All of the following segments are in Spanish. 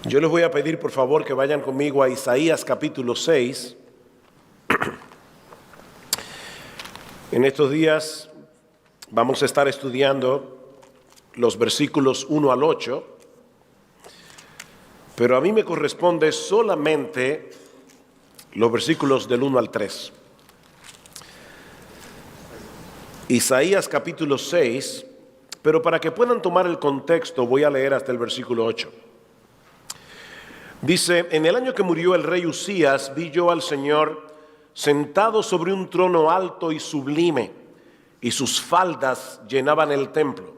Yo les voy a pedir por favor que vayan conmigo a Isaías capítulo 6. En estos días vamos a estar estudiando los versículos 1 al 8, pero a mí me corresponde solamente los versículos del 1 al 3. Isaías capítulo 6, pero para que puedan tomar el contexto voy a leer hasta el versículo 8. Dice: en el año que murió el rey Usías, vi yo al Señor sentado sobre un trono alto y sublime, y sus faldas llenaban el templo.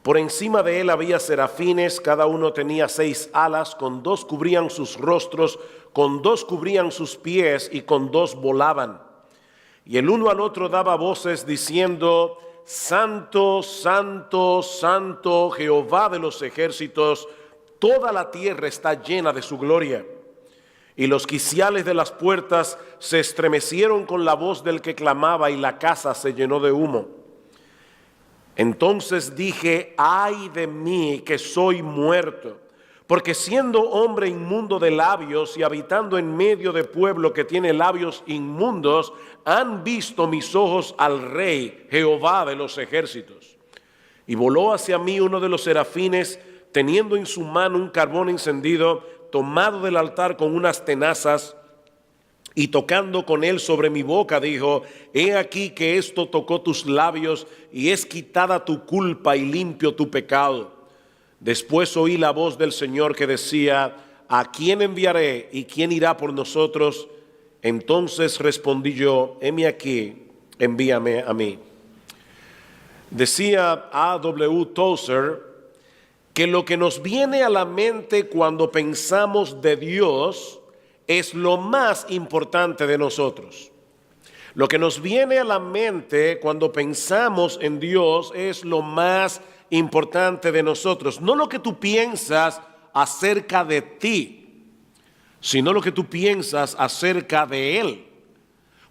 Por encima de él había serafines, cada uno tenía 6 alas, con 2 cubrían sus rostros, con 2 cubrían sus pies, y con 2 volaban. Y el uno al otro daba voces diciendo: Santo, Santo, Santo, Jehová de los ejércitos, toda la tierra está llena de su gloria. Y los quiciales de las puertas se estremecieron con la voz del que clamaba, y la casa se llenó de humo. Entonces dije: ay de mí, que soy muerto, porque siendo hombre inmundo de labios y habitando en medio de pueblo que tiene labios inmundos, han visto mis ojos al Rey, Jehová de los ejércitos. Y voló hacia mí uno de los serafines, teniendo en su mano un carbón encendido, tomado del altar con unas tenazas, y tocando con él sobre mi boca, dijo: he aquí que esto tocó tus labios, y es quitada tu culpa y limpio tu pecado. Después oí la voz del Señor que decía: ¿a quién enviaré y quién irá por nosotros? Entonces respondí yo: heme aquí, envíame a mí. Decía A.W. Tozer que lo que nos viene a la mente cuando pensamos de Dios es lo más importante de nosotros. Lo que nos viene a la mente cuando pensamos en Dios es lo más importante de nosotros. No lo que tú piensas acerca de ti, sino lo que tú piensas acerca de Él.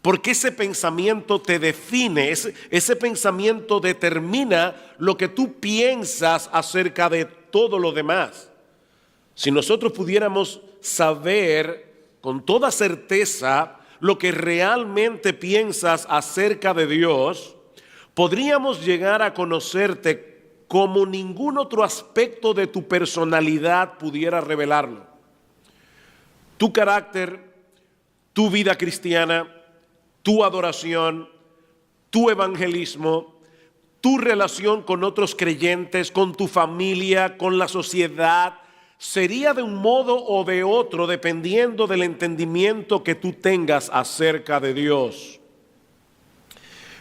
Porque ese pensamiento te define, ese pensamiento determina lo que tú piensas acerca de todo lo demás. Si nosotros pudiéramos saber con toda certeza lo que realmente piensas acerca de Dios, podríamos llegar a conocerte como ningún otro aspecto de tu personalidad pudiera revelarlo. Tu carácter, tu vida cristiana, tu adoración, tu evangelismo, tu relación con otros creyentes, con tu familia, con la sociedad, sería de un modo o de otro dependiendo del entendimiento que tú tengas acerca de Dios.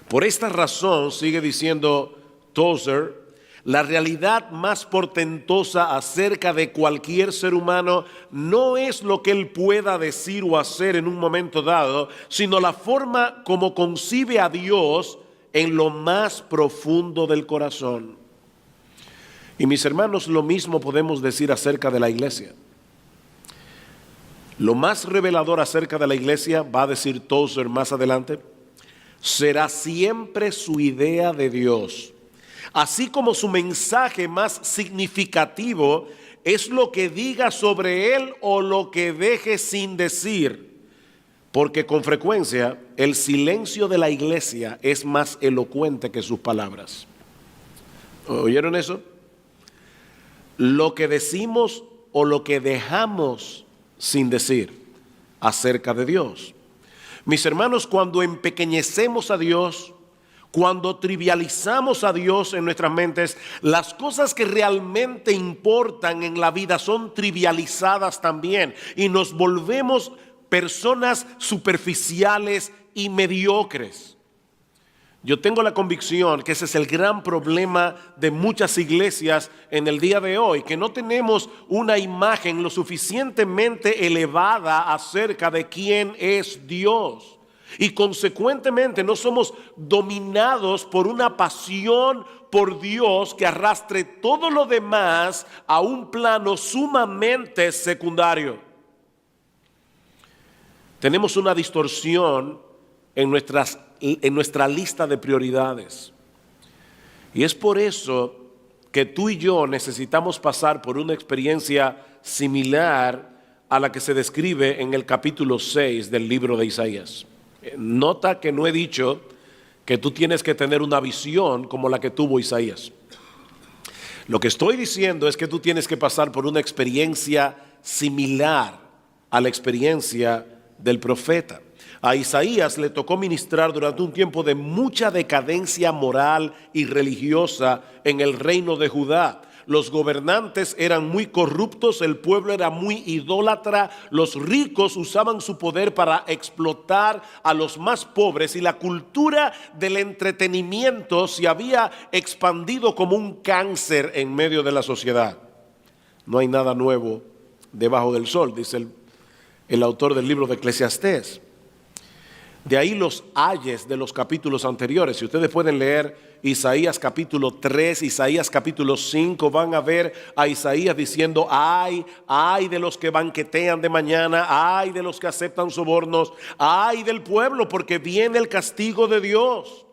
Por esta razón, sigue diciendo Tozer, la realidad más portentosa acerca de cualquier ser humano no es lo que él pueda decir o hacer en un momento dado, sino la forma como concibe a Dios en lo más profundo del corazón. Y mis hermanos, lo mismo podemos decir acerca de la iglesia. Lo más revelador acerca de la iglesia, va a decir Tozer más adelante, será siempre su idea de Dios. Así como su mensaje más significativo es lo que diga sobre él o lo que deje sin decir, porque con frecuencia el silencio de la iglesia es más elocuente que sus palabras. ¿Oyeron eso? Lo que decimos o lo que dejamos sin decir acerca de Dios. Mis hermanos, cuando empequeñecemos a Dios, cuando trivializamos a Dios en nuestras mentes, las cosas que realmente importan en la vida son trivializadas también y nos volvemos personas superficiales y mediocres. Yo tengo la convicción que ese es el gran problema de muchas iglesias en el día de hoy, que no tenemos una imagen lo suficientemente elevada acerca de quién es Dios. Y consecuentemente no somos dominados por una pasión por Dios que arrastre todo lo demás a un plano sumamente secundario. Tenemos una distorsión en nuestra lista de prioridades. Y es por eso que tú y yo necesitamos pasar por una experiencia similar a la que se describe en el capítulo 6 del libro de Isaías. Nota que no he dicho que tú tienes que tener una visión como la que tuvo Isaías. Lo que estoy diciendo es que tú tienes que pasar por una experiencia similar a la experiencia del profeta. A Isaías le tocó ministrar durante un tiempo de mucha decadencia moral y religiosa en el reino de Judá. Los gobernantes eran muy corruptos, el pueblo era muy idólatra, los ricos usaban su poder para explotar a los más pobres y la cultura del entretenimiento se había expandido como un cáncer en medio de la sociedad. No hay nada nuevo debajo del sol, dice el autor del libro de Eclesiastés. De ahí los ayes de los capítulos anteriores. Si ustedes pueden leer Isaías capítulo 3, Isaías capítulo 5, van a ver a Isaías diciendo: ay de los que banquetean de mañana, ay de los que aceptan sobornos, ay del pueblo, porque viene el castigo de Dios.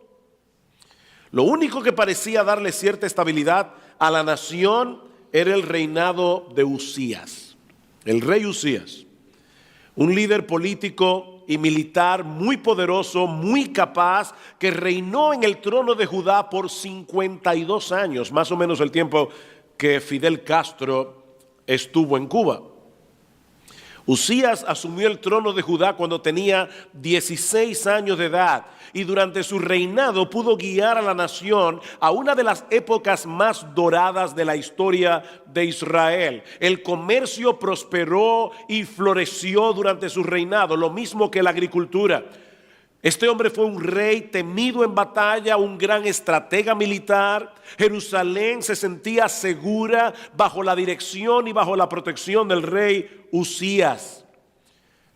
Lo único que parecía darle cierta estabilidad a la nación era el reinado de Usías, el rey Usías, un líder político y militar muy poderoso, muy capaz, que reinó en el trono de Judá por 52 años, más o menos el tiempo que Fidel Castro estuvo en Cuba. Usías asumió el trono de Judá cuando tenía 16 años de edad y durante su reinado pudo guiar a la nación a una de las épocas más doradas de la historia de Israel. El comercio prosperó y floreció durante su reinado, lo mismo que la agricultura. Este hombre fue un rey temido en batalla, un gran estratega militar. Jerusalén se sentía segura bajo la dirección y bajo la protección del rey Usías.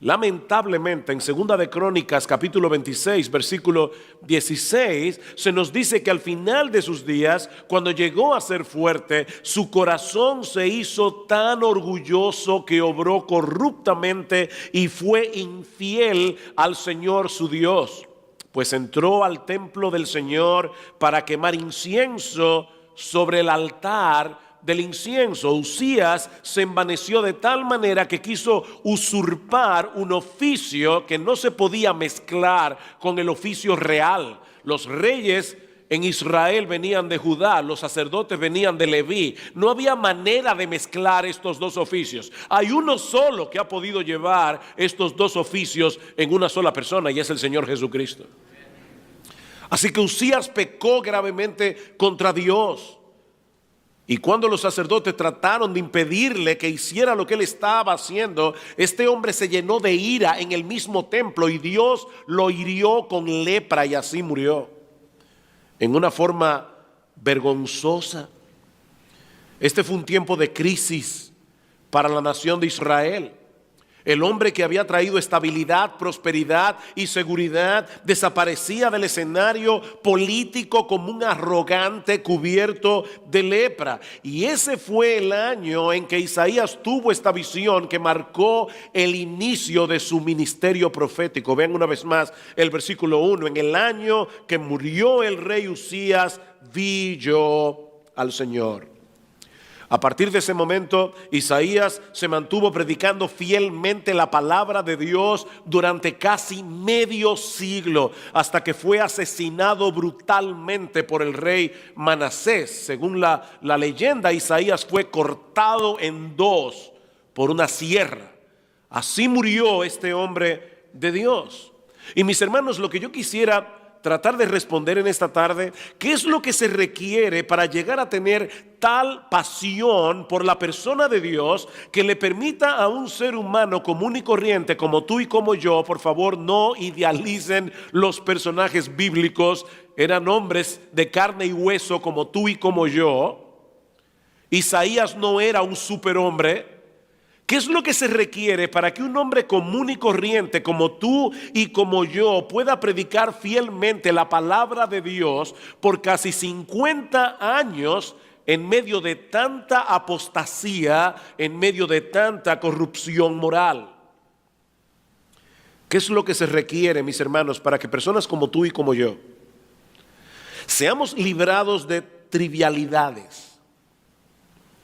Lamentablemente, en Segunda de Crónicas, capítulo 26, versículo 16, se nos dice que al final de sus días, cuando llegó a ser fuerte, su corazón se hizo tan orgulloso que obró corruptamente y fue infiel al Señor su Dios. Pues entró al templo del Señor para quemar incienso sobre el altar del incienso. Usías se envaneció de tal manera que quiso usurpar un oficio que no se podía mezclar con el oficio real. Los reyes en Israel venían de Judá, los sacerdotes venían de Leví. No había manera de mezclar estos dos oficios. Hay uno solo que ha podido llevar estos dos oficios en una sola persona, y es el Señor Jesucristo. Así que Usías pecó gravemente contra Dios. Y cuando los sacerdotes trataron de impedirle que hiciera lo que él estaba haciendo, este hombre se llenó de ira en el mismo templo y Dios lo hirió con lepra y así murió. En una forma vergonzosa. Este fue un tiempo de crisis para la nación de Israel. El hombre que había traído estabilidad, prosperidad y seguridad desaparecía del escenario político como un arrogante cubierto de lepra. Y ese fue el año en que Isaías tuvo esta visión que marcó el inicio de su ministerio profético. Vean una vez más el versículo 1. En el año que murió el rey Usías, vi yo al Señor. A partir de ese momento, Isaías se mantuvo predicando fielmente la palabra de Dios durante casi medio siglo, hasta que fue asesinado brutalmente por el rey Manasés. Según la leyenda, Isaías fue cortado en dos por una sierra. Así murió este hombre de Dios. Y mis hermanos, lo que yo quisiera tratar de responder en esta tarde: ¿qué es lo que se requiere para llegar a tener tal pasión por la persona de Dios que le permita a un ser humano común y corriente como tú y como yo? Por favor, no idealicen los personajes bíblicos. Eran hombres de carne y hueso como tú y como yo. Isaías no era un superhombre. ¿Qué es lo que se requiere para que un hombre común y corriente como tú y como yo pueda predicar fielmente la palabra de Dios por casi 50 años en medio de tanta apostasía, en medio de tanta corrupción moral? ¿Qué es lo que se requiere, mis hermanos, para que personas como tú y como yo seamos librados de trivialidades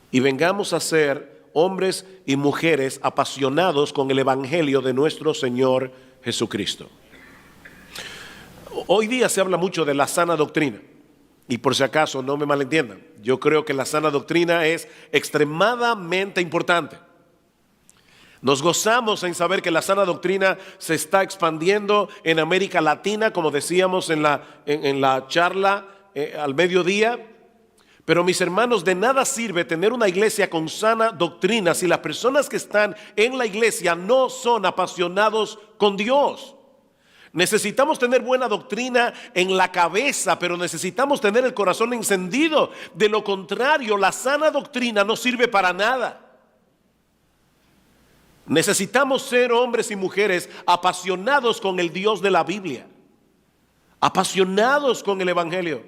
y vengamos a ser hombres y mujeres apasionados con el evangelio de nuestro Señor Jesucristo. Hoy día se habla mucho de la sana doctrina. Y por si acaso, no me malentiendan, yo creo que la sana doctrina es extremadamente importante. Nos gozamos en saber que la sana doctrina se está expandiendo en América Latina, como decíamos en la charla al mediodía. Pero mis hermanos, de nada sirve tener una iglesia con sana doctrina si las personas que están en la iglesia no son apasionados con Dios. Necesitamos tener buena doctrina en la cabeza, pero necesitamos tener el corazón encendido. De lo contrario, la sana doctrina no sirve para nada. Necesitamos ser hombres y mujeres apasionados con el Dios de la Biblia, apasionados con el evangelio.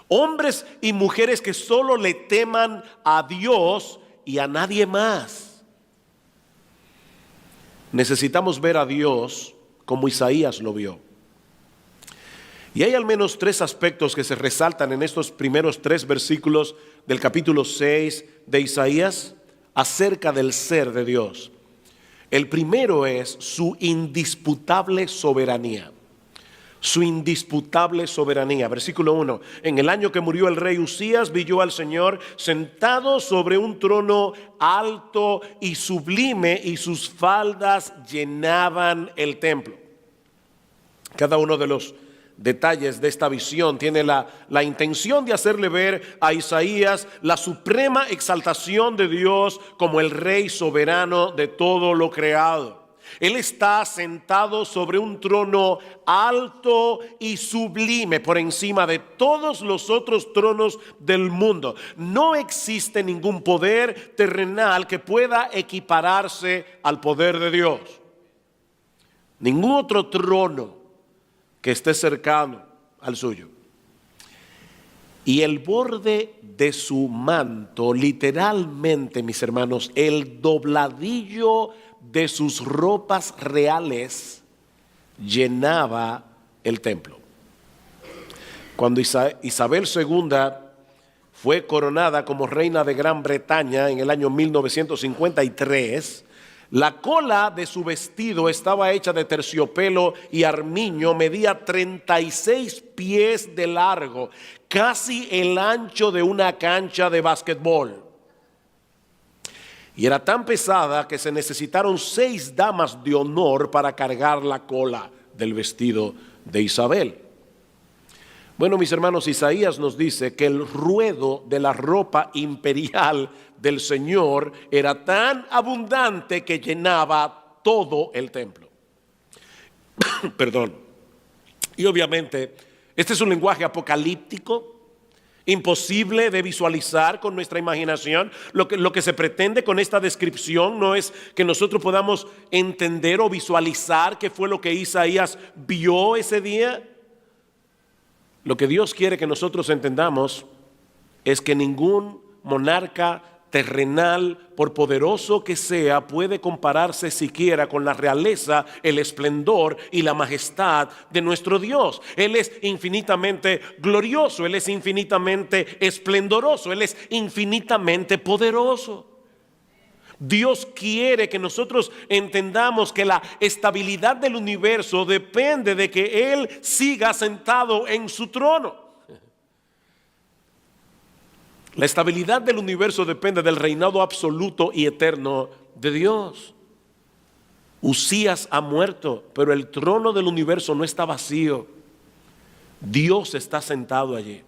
Hombres y mujeres que solo le teman a Dios y a nadie más. Necesitamos ver a Dios como Isaías lo vio. Y hay al menos 3 aspectos que se resaltan en estos primeros 3 versículos del capítulo 6 de Isaías acerca del ser de Dios. El primero es su indisputable soberanía. Su indisputable soberanía. Versículo 1. En el año que murió el rey Usías, vi yo al Señor sentado sobre un trono alto y sublime, y sus faldas llenaban el templo. Cada uno de los detalles de esta visión tiene la intención de hacerle ver a Isaías la suprema exaltación de Dios como el rey soberano de todo lo creado. Él está sentado sobre un trono alto y sublime por encima de todos los otros tronos del mundo. No existe ningún poder terrenal que pueda equipararse al poder de Dios. Ningún otro trono que esté cercano al suyo. Y el borde de su manto, literalmente, mis hermanos, el dobladillo de sus ropas reales llenaba el templo. Cuando Isabel II fue coronada como reina de Gran Bretaña en el año 1953, la cola de su vestido estaba hecha de terciopelo y armiño, medía 36 pies de largo, casi el ancho de una cancha de básquetbol. Y era tan pesada que se necesitaron 6 damas de honor para cargar la cola del vestido de Isabel. Bueno, mis hermanos, Isaías nos dice que el ruedo de la ropa imperial del Señor era tan abundante que llenaba todo el templo. Perdón. Y obviamente, este es un lenguaje apocalíptico, imposible de visualizar con nuestra imaginación. Lo que se pretende con esta descripción no es que nosotros podamos entender o visualizar qué fue lo que Isaías vio ese día. Lo que Dios quiere que nosotros entendamos es que ningún monarca terrenal, por poderoso que sea, puede compararse siquiera con la realeza, el esplendor y la majestad de nuestro Dios. Él es infinitamente glorioso, Él es infinitamente esplendoroso, Él es infinitamente poderoso. Dios quiere que nosotros entendamos que la estabilidad del universo depende de que Él siga sentado en su trono. La estabilidad del universo depende del reinado absoluto y eterno de Dios. Usías ha muerto, pero el trono del universo no está vacío. Dios está sentado allí.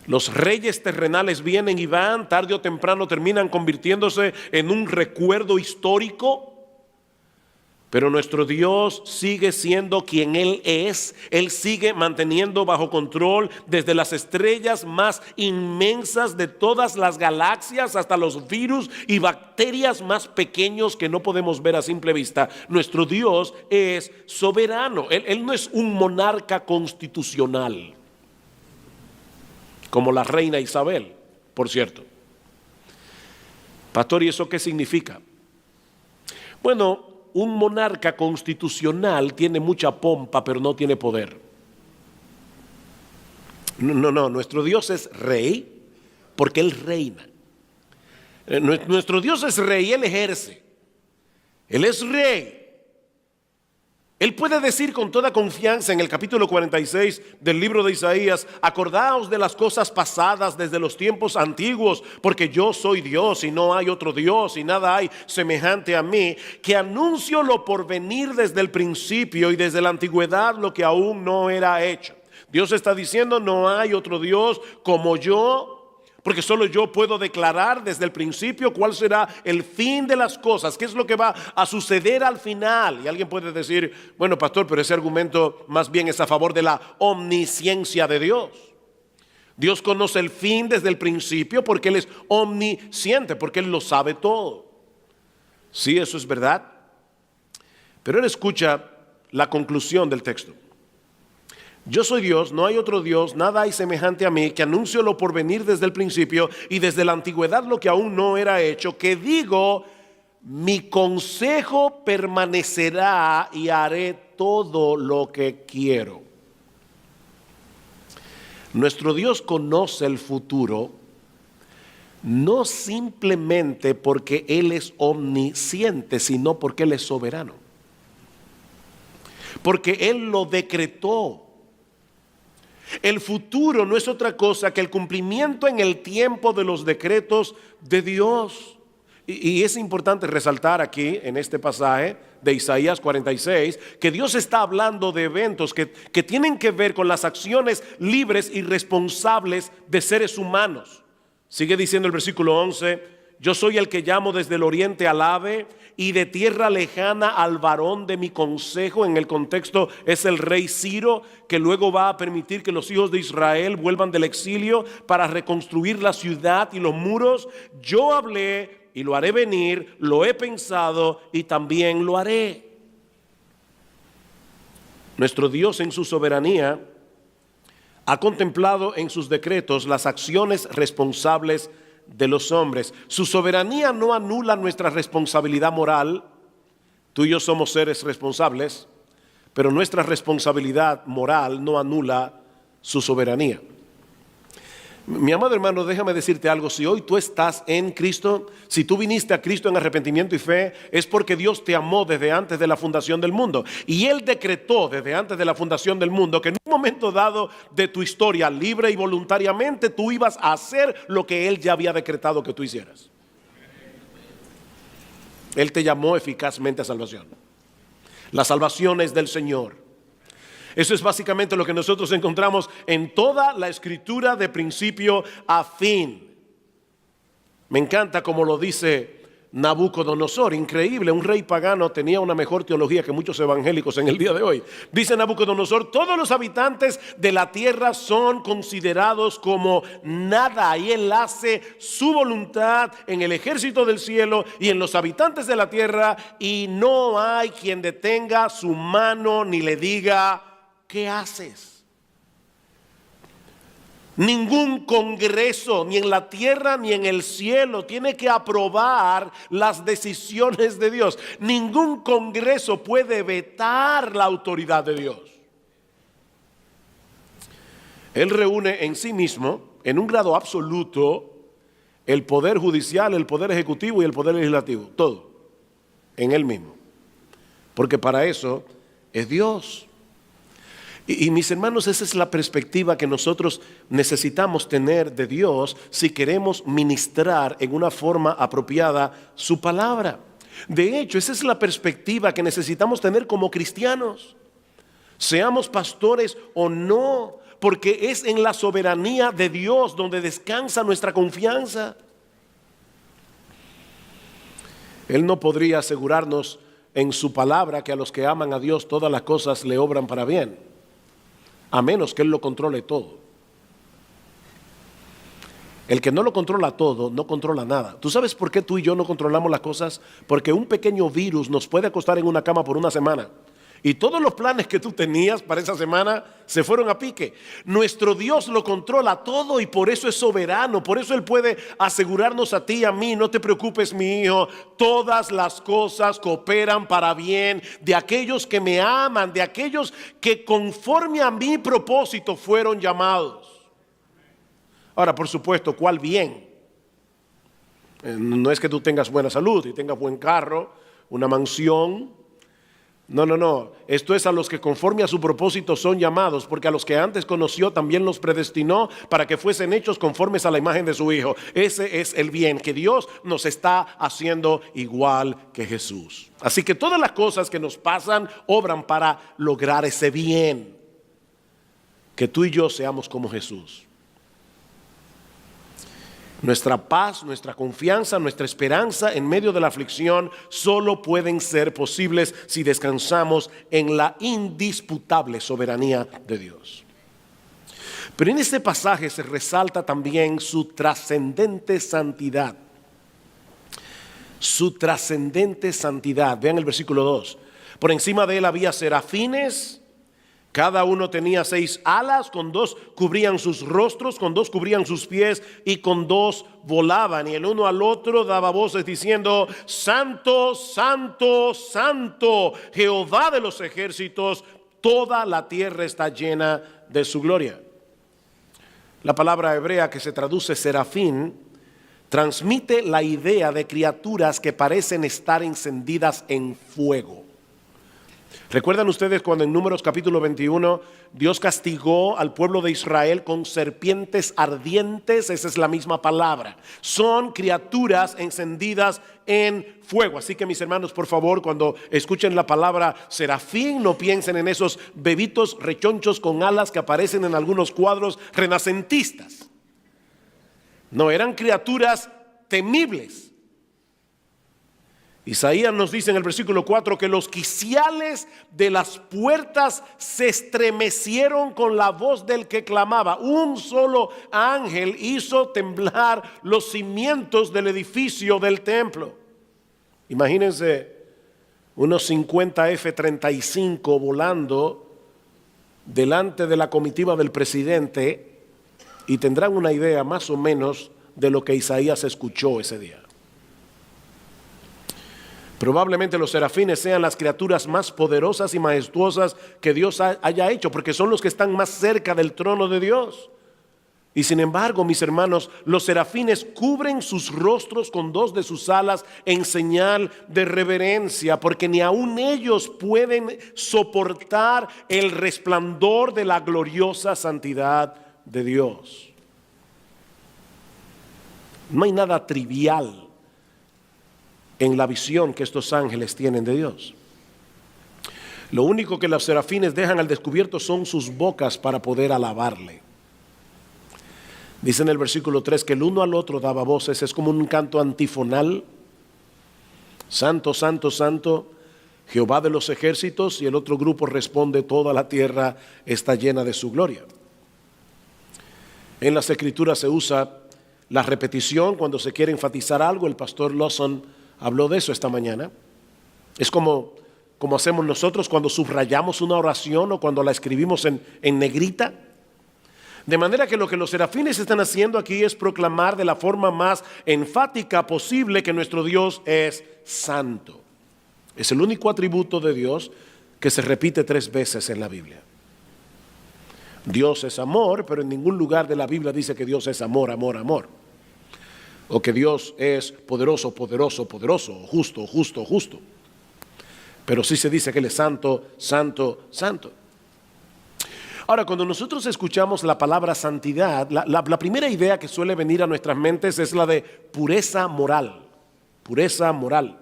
Los reyes terrenales vienen y van, tarde o temprano terminan convirtiéndose en un recuerdo histórico. Pero nuestro Dios sigue siendo quien Él es. Él sigue manteniendo bajo control desde las estrellas más inmensas de todas las galaxias hasta los virus y bacterias más pequeños que no podemos ver a simple vista. Nuestro Dios es soberano. Él no es un monarca constitucional, como la reina Isabel, por cierto. Pastor, ¿y eso qué significa? Bueno, un monarca constitucional tiene mucha pompa, pero no tiene poder. No, nuestro Dios es rey porque Él reina. Nuestro Dios es rey, Él ejerce. Él es rey. Él puede decir con toda confianza en el capítulo 46 del libro de Isaías: acordaos de las cosas pasadas desde los tiempos antiguos, porque yo soy Dios y no hay otro Dios y nada hay semejante a mí, que anuncio lo por venir desde el principio y desde la antigüedad lo que aún no era hecho. Dios está diciendo: no hay otro Dios como yo, porque solo yo puedo declarar desde el principio cuál será el fin de las cosas, qué es lo que va a suceder al final. Y alguien puede decir: bueno, pastor, pero ese argumento más bien es a favor de la omnisciencia de Dios. Dios conoce el fin desde el principio porque Él es omnisciente, porque Él lo sabe todo. Sí, eso es verdad. Pero Él escucha la conclusión del texto: yo soy Dios, no hay otro Dios, nada hay semejante a mí, que anuncio lo por venir desde el principio y desde la antigüedad lo que aún no era hecho, que digo, mi consejo permanecerá y haré todo lo que quiero. Nuestro Dios conoce el futuro, no simplemente porque Él es omnisciente, sino porque Él es soberano. Porque Él lo decretó. El futuro no es otra cosa que el cumplimiento en el tiempo de los decretos de Dios. Y es importante resaltar aquí en este pasaje de Isaías 46 que Dios está hablando de eventos que tienen que ver con las acciones libres y responsables de seres humanos. Sigue diciendo el versículo 11: yo soy el que llamo desde el oriente al ave y de tierra lejana al varón de mi consejo. En el contexto es el rey Ciro, que luego va a permitir que los hijos de Israel vuelvan del exilio para reconstruir la ciudad y los muros. Yo hablé y lo haré venir, lo he pensado y también lo haré. Nuestro Dios en su soberanía ha contemplado en sus decretos las acciones responsables de los hombres. Su soberanía no anula nuestra responsabilidad moral. Tú y yo somos seres responsables, pero nuestra responsabilidad moral no anula su soberanía. Mi amado hermano, déjame decirte algo: si hoy tú estás en Cristo, si tú viniste a Cristo en arrepentimiento y fe, es porque Dios te amó desde antes de la fundación del mundo. Y Él decretó desde antes de la fundación del mundo que en un momento dado de tu historia, libre y voluntariamente, tú ibas a hacer lo que Él ya había decretado que tú hicieras. Él te llamó eficazmente a salvación. La salvación es del Señor. Eso es básicamente lo que nosotros encontramos en toda la escritura de principio a fin. Me encanta como lo dice Nabucodonosor, increíble, un rey pagano tenía una mejor teología que muchos evangélicos en el día de hoy. Dice Nabucodonosor: todos los habitantes de la tierra son considerados como nada, y Él hace su voluntad en el ejército del cielo y en los habitantes de la tierra, y no hay quien detenga su mano ni le diga: ¿qué haces? Ningún congreso, ni en la tierra ni en el cielo, tiene que aprobar las decisiones de Dios. Ningún congreso puede vetar la autoridad de Dios. Él reúne en sí mismo, en un grado absoluto, el poder judicial, el poder ejecutivo y el poder legislativo. Todo en Él mismo. Porque para eso es Dios. Y mis hermanos, esa es la perspectiva que nosotros necesitamos tener de Dios si queremos ministrar en una forma apropiada su palabra. De hecho, esa es la perspectiva que necesitamos tener como cristianos, seamos pastores o no, porque es en la soberanía de Dios donde descansa nuestra confianza. Él no podría asegurarnos en su palabra que a los que aman a Dios todas las cosas le obran para bien, a menos que Él lo controle todo. El que no lo controla todo, no controla nada. ¿Tú sabes por qué tú y yo no controlamos las cosas? Porque un pequeño virus nos puede acostar en una cama por una semana, y todos los planes que tú tenías para esa semana se fueron a pique. Nuestro Dios lo controla todo y por eso es soberano. Por eso Él puede asegurarnos a ti y a mí: no te preocupes, mi hijo, todas las cosas cooperan para bien de aquellos que me aman, de aquellos que conforme a mi propósito fueron llamados. Ahora, por supuesto, ¿cuál bien? No es que tú tengas buena salud y tengas buen carro, una mansión. No. Esto es a los que conforme a su propósito son llamados, porque a los que antes conoció también los predestinó para que fuesen hechos conformes a la imagen de su Hijo. Ese es el bien, que Dios nos está haciendo igual que Jesús. Así que todas las cosas que nos pasan obran para lograr ese bien. Que tú y yo seamos como Jesús. Nuestra paz, nuestra confianza, nuestra esperanza en medio de la aflicción solo pueden ser posibles si descansamos en la indisputable soberanía de Dios. Pero en este pasaje se resalta también su trascendente santidad. Su trascendente santidad. Vean el versículo 2. Por encima de él había serafines. Cada uno tenía 6 alas, con 2 cubrían sus rostros, con 2 cubrían sus pies y con 2 volaban. Y el uno al otro daba voces diciendo: Santo, Santo, Santo, Jehová de los ejércitos, toda la tierra está llena de su gloria. La palabra hebrea que se traduce serafín transmite la idea de criaturas que parecen estar encendidas en fuego. ¿Recuerdan ustedes cuando en Números capítulo 21 Dios castigó al pueblo de Israel con serpientes ardientes? Esa es la misma palabra. Son criaturas encendidas en fuego. Así que, mis hermanos, por favor, cuando escuchen la palabra serafín, no piensen en esos bebitos rechonchos con alas que aparecen en algunos cuadros renacentistas. No, eran criaturas temibles. Isaías nos dice en el versículo 4 que los quiciales de las puertas se estremecieron con la voz del que clamaba. Un solo ángel hizo temblar los cimientos del edificio del templo. Imagínense unos 50 F-35 volando delante de la comitiva del presidente y tendrán una idea más o menos de lo que Isaías escuchó ese día. Probablemente los serafines sean las criaturas más poderosas y majestuosas que Dios haya hecho, porque son los que están más cerca del trono de Dios. Y sin embargo, mis hermanos, los serafines cubren sus rostros con 2 de sus alas en señal de reverencia, porque ni aun ellos pueden soportar el resplandor de la gloriosa santidad de Dios. No hay nada trivial en la visión que estos ángeles tienen de Dios. Lo único que los serafines dejan al descubierto son sus bocas para poder alabarle. Dice en el versículo 3 que el uno al otro daba voces, es como un canto antifonal. Santo, santo, santo, Jehová de los ejércitos, y el otro grupo responde: toda la tierra está llena de su gloria. En las escrituras se usa la repetición cuando se quiere enfatizar algo. El pastor Lawson habló de eso esta mañana. Es como hacemos nosotros cuando subrayamos una oración o cuando la escribimos en negrita. De manera que lo que los serafines están haciendo aquí es proclamar de la forma más enfática posible que nuestro Dios es santo. Es el único atributo de Dios que se repite 3 veces en la Biblia. Dios es amor, pero en ningún lugar de la Biblia dice que Dios es amor, amor, amor. O que Dios es poderoso, poderoso, poderoso, o justo, justo, justo. Pero sí se dice que Él es santo, santo, santo. Ahora, cuando nosotros escuchamos la palabra santidad, la primera idea que suele venir a nuestras mentes es la de pureza moral. Pureza moral.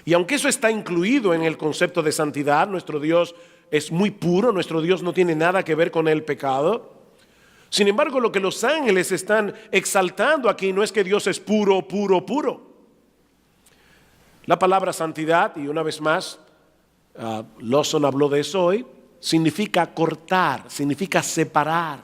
Y aunque eso está incluido en el concepto de santidad, nuestro Dios es muy puro, nuestro Dios no tiene nada que ver con el pecado. Sin embargo, lo que los ángeles están exaltando aquí no es que Dios es puro, puro, puro. La palabra santidad, y una vez más, Lawson habló de eso hoy, significa cortar, significa separar.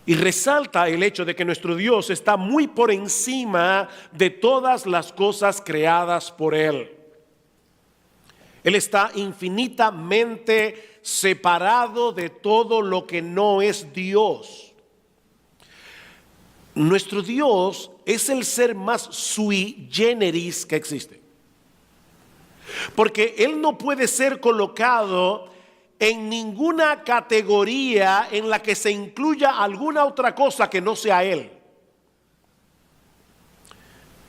Y resalta el hecho de que nuestro Dios está muy por encima de todas las cosas creadas por Él. Él está infinitamente separado de todo lo que no es Dios. Nuestro Dios es el ser más sui generis que existe. Porque Él no puede ser colocado en ninguna categoría en la que se incluya alguna otra cosa que no sea Él.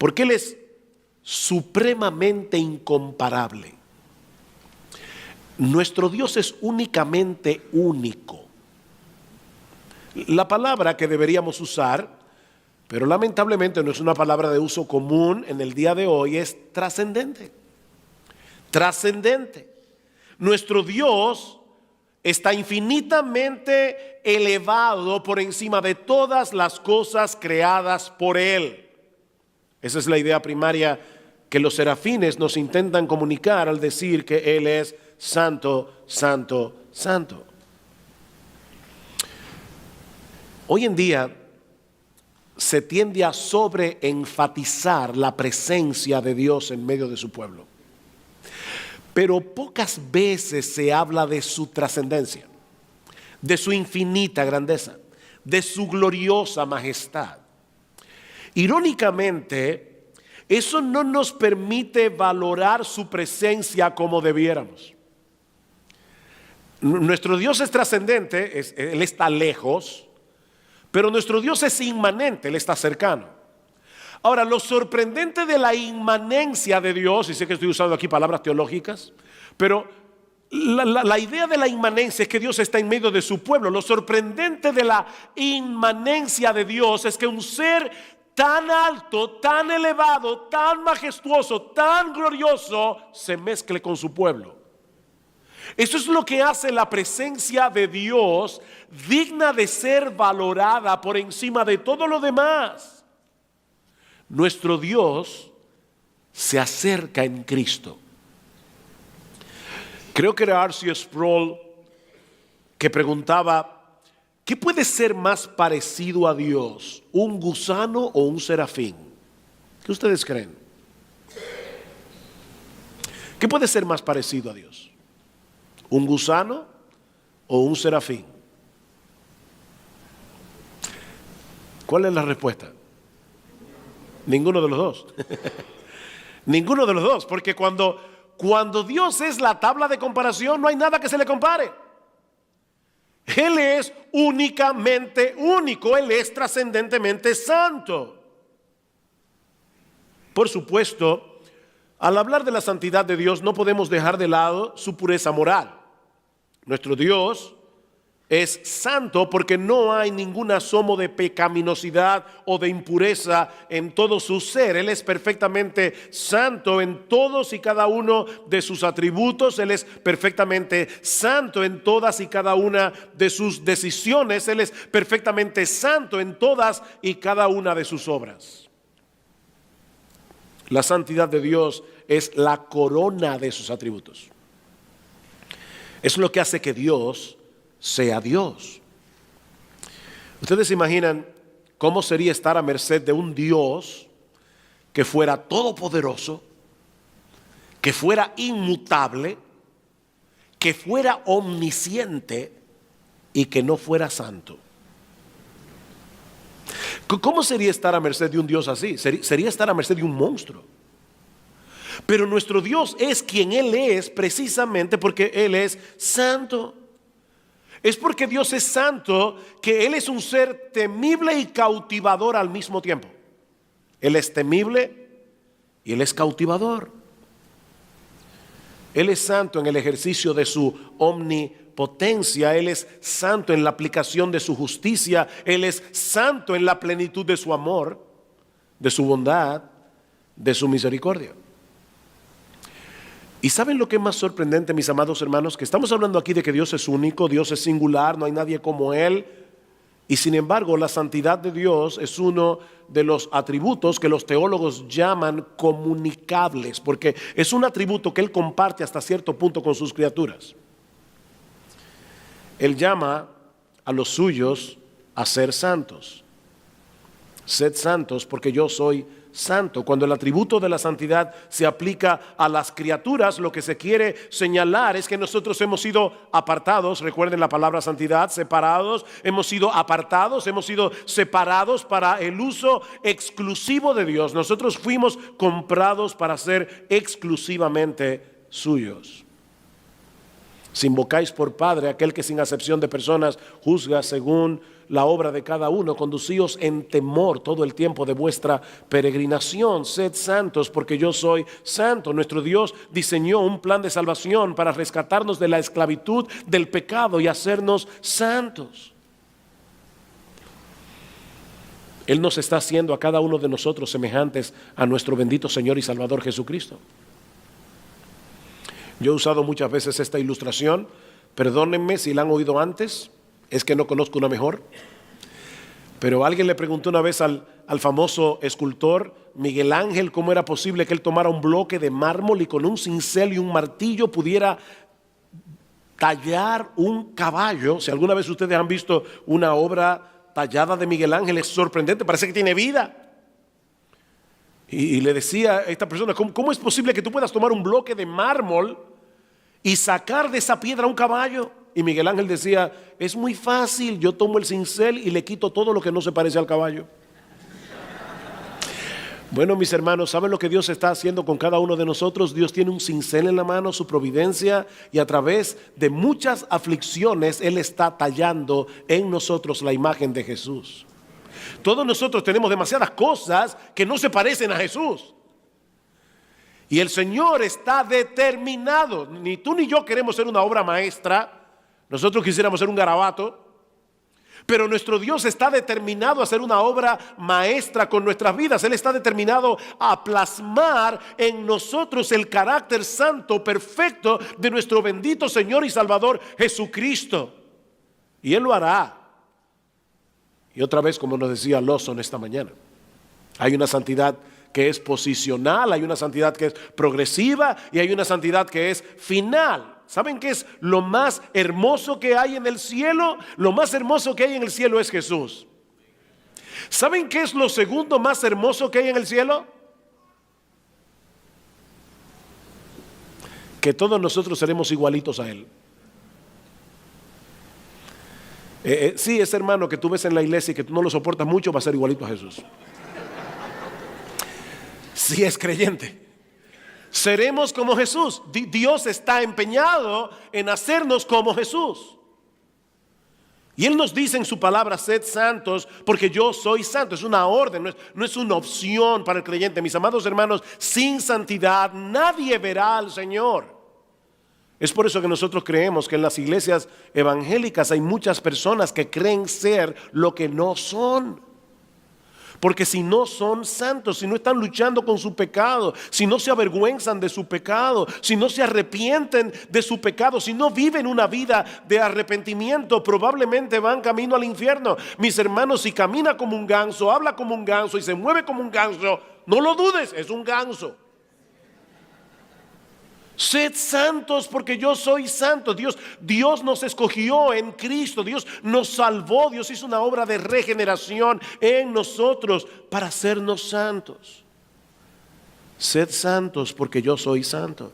porque Él es supremamente incomparable. Nuestro Dios es únicamente único. La palabra que deberíamos usar, pero lamentablemente no es una palabra de uso común en el día de hoy, es trascendente. Trascendente. Nuestro Dios está infinitamente elevado por encima de todas las cosas creadas por Él. Esa es la idea primaria que los serafines nos intentan comunicar al decir que Él es santo, santo, santo. Hoy en día se tiende a sobreenfatizar la presencia de Dios en medio de su pueblo, pero pocas veces se habla de su trascendencia, de su infinita grandeza, de su gloriosa majestad. Irónicamente, eso no nos permite valorar su presencia como debiéramos. Nuestro Dios es trascendente, Él está lejos, pero nuestro Dios es inmanente, Él está cercano. Ahora, lo sorprendente de la inmanencia de Dios, y sé que estoy usando aquí palabras teológicas, pero la idea de la inmanencia es que Dios está en medio de su pueblo. Lo sorprendente de la inmanencia de Dios es que un ser tan alto, tan elevado, tan majestuoso, tan glorioso, se mezcle con su pueblo. Eso es lo que hace la presencia de Dios digna de ser valorada por encima de todo lo demás. Nuestro Dios se acerca en Cristo. Creo que era R.C. Sproul que preguntaba: ¿qué puede ser más parecido a Dios, un gusano o un serafín? ¿Qué ustedes creen? ¿Qué puede ser más parecido a Dios? ¿Un gusano o un serafín? ¿Cuál es la respuesta? Ninguno de los dos. Ninguno de los dos, porque cuando Dios es la tabla de comparación, no hay nada que se le compare. Él es únicamente único, Él es trascendentemente santo. Por supuesto, al hablar de la santidad de Dios, no podemos dejar de lado su pureza moral. Nuestro Dios es santo porque no hay ningún asomo de pecaminosidad o de impureza en todo su ser. Él es perfectamente santo en todos y cada uno de sus atributos. Él es perfectamente santo en todas y cada una de sus decisiones. Él es perfectamente santo en todas y cada una de sus obras. La santidad de Dios es la corona de sus atributos. Es lo que hace que Dios sea Dios. Ustedes se imaginan cómo sería estar a merced de un Dios que fuera todopoderoso, que fuera inmutable, que fuera omnisciente y que no fuera santo. ¿Cómo sería estar a merced de un Dios así? Sería estar a merced de un monstruo. Pero nuestro Dios es quien Él es precisamente porque Él es santo. Es porque Dios es santo que Él es un ser temible y cautivador al mismo tiempo. Él es temible y Él es cautivador. Él es santo en el ejercicio de su omnipotencia. Él es santo en la aplicación de su justicia. Él es santo en la plenitud de su amor, de su bondad, de su misericordia. ¿Y saben lo que es más sorprendente, mis amados hermanos? Que estamos hablando aquí de que Dios es único, Dios es singular, no hay nadie como Él. Y sin embargo, la santidad de Dios es uno de los atributos que los teólogos llaman comunicables, porque es un atributo que Él comparte hasta cierto punto con sus criaturas. Él llama a los suyos a ser santos. Sed santos porque yo soy santo. Cuando el atributo de la santidad se aplica a las criaturas, lo que se quiere señalar es que nosotros hemos sido apartados. Recuerden la palabra santidad, separados. Hemos sido apartados, hemos sido separados para el uso exclusivo de Dios. Nosotros fuimos comprados para ser exclusivamente suyos. Si invocáis por Padre aquel que sin acepción de personas juzga según la obra de cada uno, conducíos en temor todo el tiempo de vuestra peregrinación. Sed santos porque yo soy santo. Nuestro Dios diseñó un plan de salvación para rescatarnos de la esclavitud del pecado y hacernos santos. Él nos está haciendo a cada uno de nosotros semejantes a nuestro bendito Señor y Salvador Jesucristo. Yo he usado muchas veces esta ilustración, perdónenme si la han oído antes, es que no conozco una mejor. Pero alguien le preguntó una vez al famoso escultor Miguel Ángel cómo era posible que él tomara un bloque de mármol y con un cincel y un martillo pudiera tallar un caballo. Si alguna vez ustedes han visto una obra tallada de Miguel Ángel, es sorprendente, parece que tiene vida. Y le decía a esta persona, ¿cómo es posible que tú puedas tomar un bloque de mármol y sacar de esa piedra un caballo? Y Miguel Ángel decía, es muy fácil, yo tomo el cincel y le quito todo lo que no se parece al caballo. Bueno, mis hermanos, ¿saben lo que Dios está haciendo con cada uno de nosotros? Dios tiene un cincel en la mano, su providencia, y a través de muchas aflicciones Él está tallando en nosotros la imagen de Jesús. Todos nosotros tenemos demasiadas cosas que no se parecen a Jesús. Y el Señor está determinado. Ni tú ni yo queremos ser una obra maestra. Nosotros quisiéramos ser un garabato. Pero nuestro Dios está determinado a hacer una obra maestra con nuestras vidas. Él está determinado a plasmar en nosotros el carácter santo, perfecto de nuestro bendito Señor y Salvador Jesucristo. Y Él lo hará. Y otra vez, como nos decía Lawson esta mañana, hay una santidad que es posicional, hay una santidad que es progresiva y hay una santidad que es final. ¿Saben qué es lo más hermoso que hay en el cielo? Lo más hermoso que hay en el cielo es Jesús. ¿Saben qué es lo segundo más hermoso que hay en el cielo? Que todos nosotros seremos igualitos a Él. Sí, ese hermano que tú ves en la iglesia y que tú no lo soportas mucho va a ser igualito a Jesús. Si es creyente, seremos como Jesús. Dios está empeñado en hacernos como Jesús. Y Él nos dice en su palabra, sed santos porque yo soy santo. Es una orden, no es una opción para el creyente. Mis amados hermanos, sin santidad nadie verá al Señor. Es por eso que nosotros creemos que en las iglesias evangélicas hay muchas personas que creen ser lo que no son. Porque si no son santos, si no están luchando con su pecado, si no se avergüenzan de su pecado, si no se arrepienten de su pecado, si no viven una vida de arrepentimiento, probablemente van camino al infierno. Mis hermanos, si camina como un ganso, habla como un ganso y se mueve como un ganso, no lo dudes, es un ganso. Sed santos porque yo soy santo. Dios nos escogió en Cristo. Dios nos salvó. Dios hizo una obra de regeneración en nosotros para hacernos santos. Sed santos porque yo soy santo.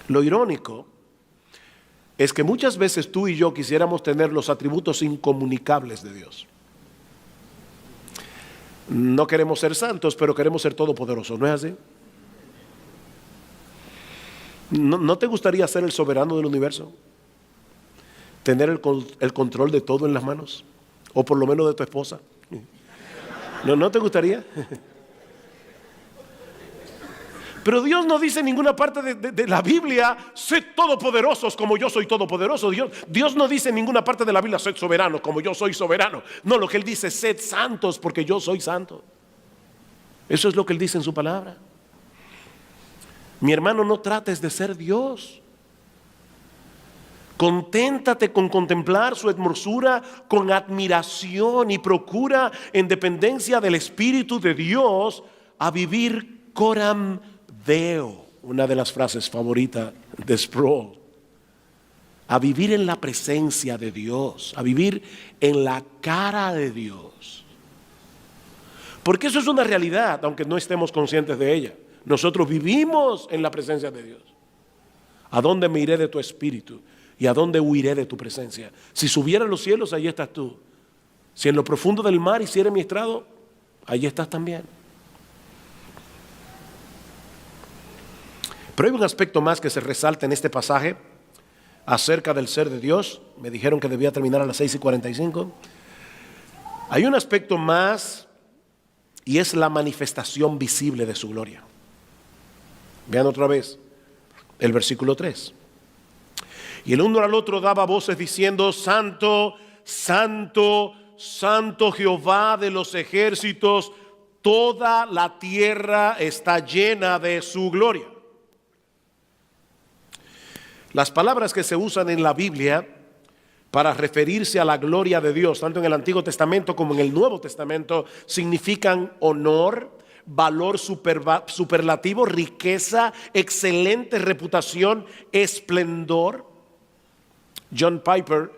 Lo irónico es que muchas veces tú y yo quisiéramos tener los atributos incomunicables de Dios. No queremos ser santos, pero queremos ser todopoderosos, ¿no es así? ¿No te gustaría ser el soberano del universo? ¿Tener el control de todo en las manos? O por lo menos de tu esposa. ¿No te gustaría? Pero Dios no dice en ninguna parte de la Biblia, sed todopoderosos como yo soy todopoderoso. Dios no dice en ninguna parte de la Biblia, sed soberanos como yo soy soberano. No, lo que Él dice, sed santos porque yo soy santo. Eso es lo que Él dice en su palabra. Mi hermano, no trates de ser Dios. Conténtate con contemplar su hermosura con admiración y procura en dependencia del Espíritu de Dios a vivir coram Deo, una de las frases favoritas de Sproul. A vivir en la presencia de Dios, a vivir en la cara de Dios. Porque eso es una realidad, aunque no estemos conscientes de ella. Nosotros vivimos en la presencia de Dios. ¿A dónde me iré de tu espíritu? ¿Y a dónde huiré de tu presencia? Si subiera a los cielos, allí estás tú. Si en lo profundo del mar hiciera mi estrado, allí estás también. Pero hay un aspecto más que se resalta en este pasaje acerca del ser de Dios. Me dijeron que debía terminar a las 6:45. Hay un aspecto más, y es la manifestación visible de su gloria. Vean otra vez el versículo 3. Y el uno al otro daba voces diciendo: Santo, Santo, Santo Jehová de los ejércitos, toda la tierra está llena de su gloria. Las palabras que se usan en la Biblia para referirse a la gloria de Dios, tanto en el Antiguo Testamento como en el Nuevo Testamento, significan honor, valor superlativo, riqueza, excelente reputación, esplendor. John Piper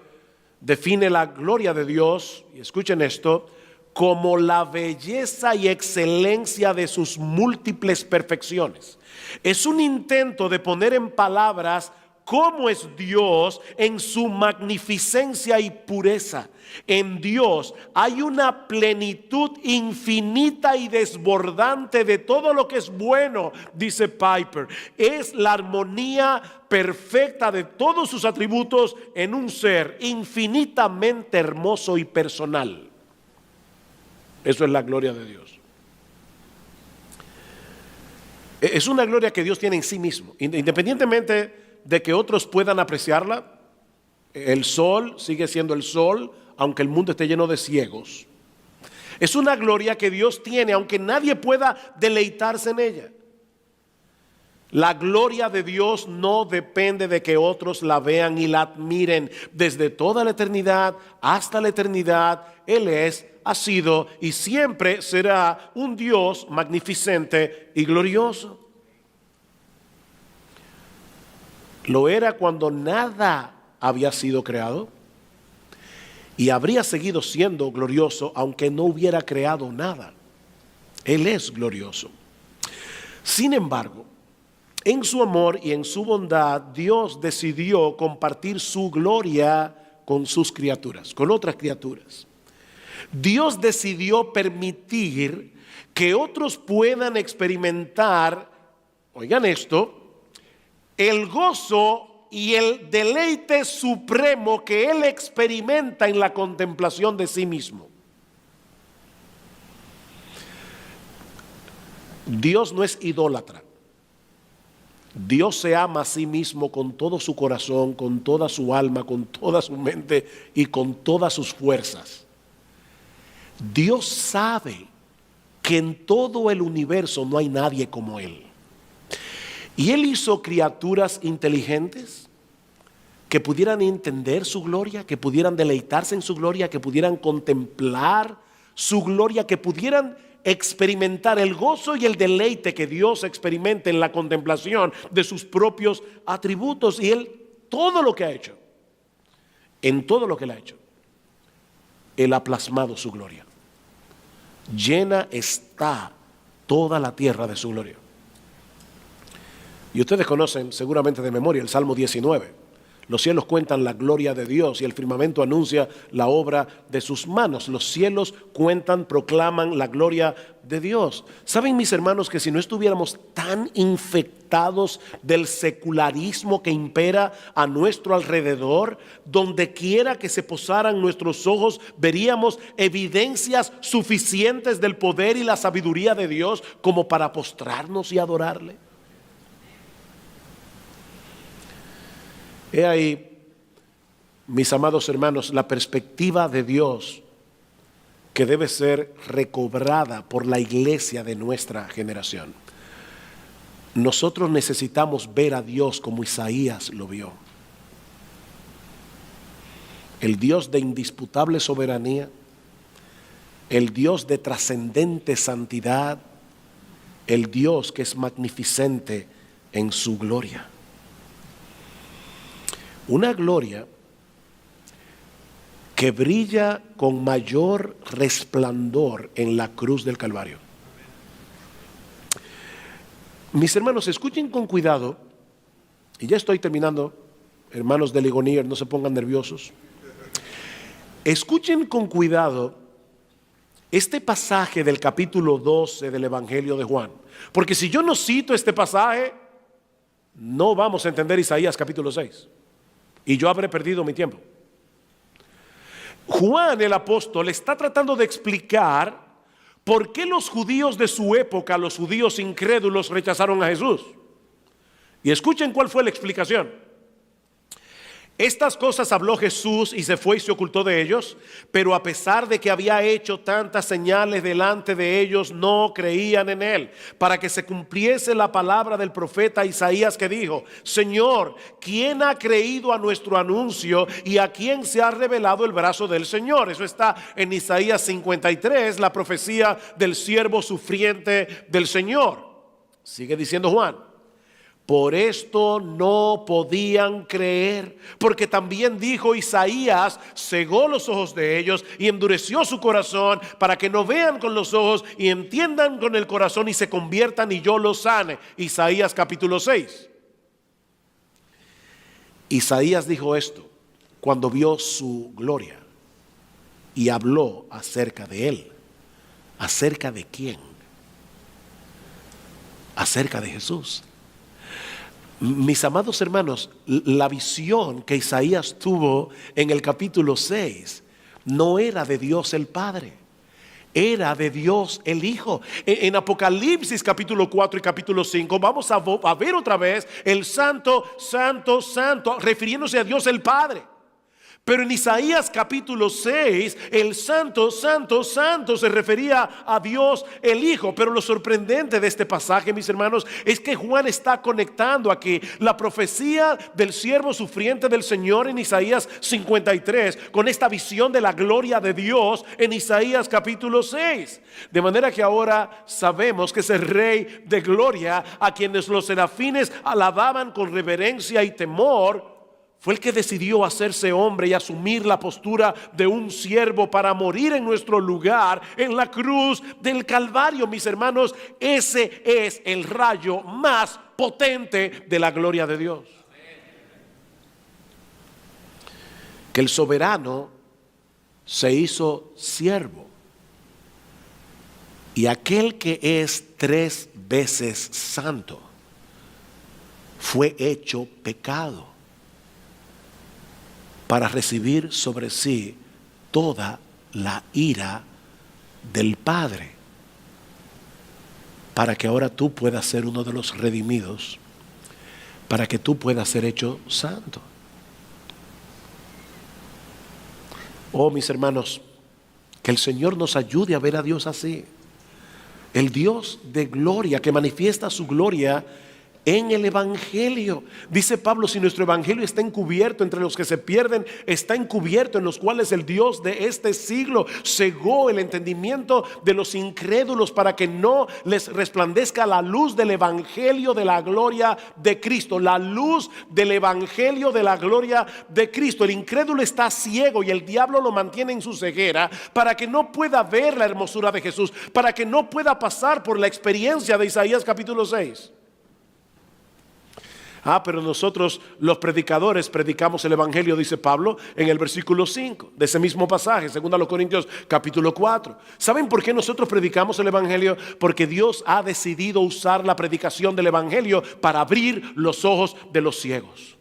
define la gloria de Dios, y escuchen esto, como la belleza y excelencia de sus múltiples perfecciones. Es un intento de poner en palabras cómo es Dios en su magnificencia y pureza. En Dios hay una plenitud infinita y desbordante de todo lo que es bueno, dice Piper. Es la armonía perfecta de todos sus atributos en un ser infinitamente hermoso y personal. Eso es la gloria de Dios. Es una gloria que Dios tiene en sí mismo, independientemente de que otros puedan apreciarla. El sol sigue siendo el sol, aunque el mundo esté lleno de ciegos. Es una gloria que Dios tiene, aunque nadie pueda deleitarse en ella. La gloria de Dios no depende de que otros la vean y la admiren. Desde toda la eternidad hasta la eternidad, Él es, ha sido y siempre será un Dios magnificente y glorioso. Lo era cuando nada había sido creado, y habría seguido siendo glorioso aunque no hubiera creado nada. Él es glorioso. Sin embargo, en su amor y en su bondad, Dios decidió compartir su gloria con sus criaturas, con otras criaturas. Dios decidió permitir que otros puedan experimentar, oigan esto, el gozo y el deleite supremo que Él experimenta en la contemplación de sí mismo. Dios no es idólatra. Dios se ama a sí mismo con todo su corazón, con toda su alma, con toda su mente y con todas sus fuerzas. Dios sabe que en todo el universo no hay nadie como Él. Y Él hizo criaturas inteligentes que pudieran entender su gloria, que pudieran deleitarse en su gloria, que pudieran contemplar su gloria, que pudieran experimentar el gozo y el deleite que Dios experimenta en la contemplación de sus propios atributos. Y Él, todo lo que ha hecho, en todo lo que Él ha hecho, Él ha plasmado su gloria. Llena está toda la tierra de su gloria. Y ustedes conocen seguramente de memoria el Salmo 19. Los cielos cuentan la gloria de Dios y el firmamento anuncia la obra de sus manos. Los cielos cuentan, proclaman la gloria de Dios. ¿Saben, mis hermanos, que si no estuviéramos tan infectados del secularismo que impera a nuestro alrededor, donde quiera que se posaran nuestros ojos, veríamos evidencias suficientes del poder y la sabiduría de Dios como para postrarnos y adorarle? He ahí, mis amados hermanos, la perspectiva de Dios que debe ser recobrada por la iglesia de nuestra generación. Nosotros necesitamos ver a Dios como Isaías lo vio. El Dios de indisputable soberanía, el Dios de trascendente santidad, el Dios que es magnificente en su gloria. Una gloria que brilla con mayor resplandor en la cruz del Calvario. Mis hermanos, escuchen con cuidado, y ya estoy terminando, hermanos de Ligonier, no se pongan nerviosos. Escuchen con cuidado este pasaje del capítulo 12 del Evangelio de Juan, porque si yo no cito este pasaje, no vamos a entender Isaías capítulo 6. Y yo habré perdido mi tiempo. Juan el apóstol está tratando de explicar por qué los judíos de su época, los judíos incrédulos, rechazaron a Jesús. Y escuchen cuál fue la explicación. Estas cosas habló Jesús y se fue y se ocultó de ellos, pero a pesar de que había hecho tantas señales delante de ellos, no creían en él, para que se cumpliese la palabra del profeta Isaías que dijo: Señor, ¿quién ha creído a nuestro anuncio y a quién se ha revelado el brazo del Señor? Eso está en Isaías 53, la profecía del siervo sufriente del Señor. Sigue diciendo Juan: por esto no podían creer, porque también dijo Isaías: cegó los ojos de ellos y endureció su corazón, para que no vean con los ojos y entiendan con el corazón y se conviertan y yo los sane. Isaías capítulo 6. Isaías dijo esto cuando vio su gloria y habló acerca de él. ¿Acerca de quién? Acerca de Jesús. Mis amados hermanos, la visión que Isaías tuvo en el capítulo 6 no era de Dios el Padre, era de Dios el Hijo. En Apocalipsis capítulo 4 y capítulo 5 vamos a ver otra vez el santo, santo, santo, refiriéndose a Dios el Padre. Pero en Isaías capítulo 6, el santo, santo, santo se refería a Dios el Hijo. Pero lo sorprendente de este pasaje, mis hermanos, es que Juan está conectando aquí la profecía del siervo sufriente del Señor en Isaías 53 con esta visión de la gloria de Dios en Isaías capítulo 6. De manera que ahora sabemos que ese Rey de gloria, a quienes los serafines alababan con reverencia y temor, fue el que decidió hacerse hombre y asumir la postura de un siervo para morir en nuestro lugar en la cruz del Calvario. Mis hermanos, ese es el rayo más potente de la gloria de Dios. Que el soberano se hizo siervo, y aquel que es 3 veces santo fue hecho pecado para recibir sobre sí toda la ira del Padre, para que ahora tú puedas ser uno de los redimidos, para que tú puedas ser hecho santo. Oh, mis hermanos, que el Señor nos ayude a ver a Dios así, el Dios de gloria que manifiesta su gloria en el Evangelio. Dice Pablo: si nuestro Evangelio está encubierto entre los que se pierden, está encubierto en los cuales el Dios de este siglo cegó el entendimiento de los incrédulos, para que no les resplandezca la luz del Evangelio de la gloria de Cristo. La luz del Evangelio de la gloria de Cristo. El incrédulo está ciego y el diablo lo mantiene en su ceguera para que no pueda ver la hermosura de Jesús, para que no pueda pasar por la experiencia de Isaías capítulo 6. Pero nosotros los predicadores predicamos el Evangelio, dice Pablo en el versículo 5 de ese mismo pasaje, 2 Corintios capítulo 4. ¿Saben por qué nosotros predicamos el Evangelio? Porque Dios ha decidido usar la predicación del Evangelio para abrir los ojos de los ciegos.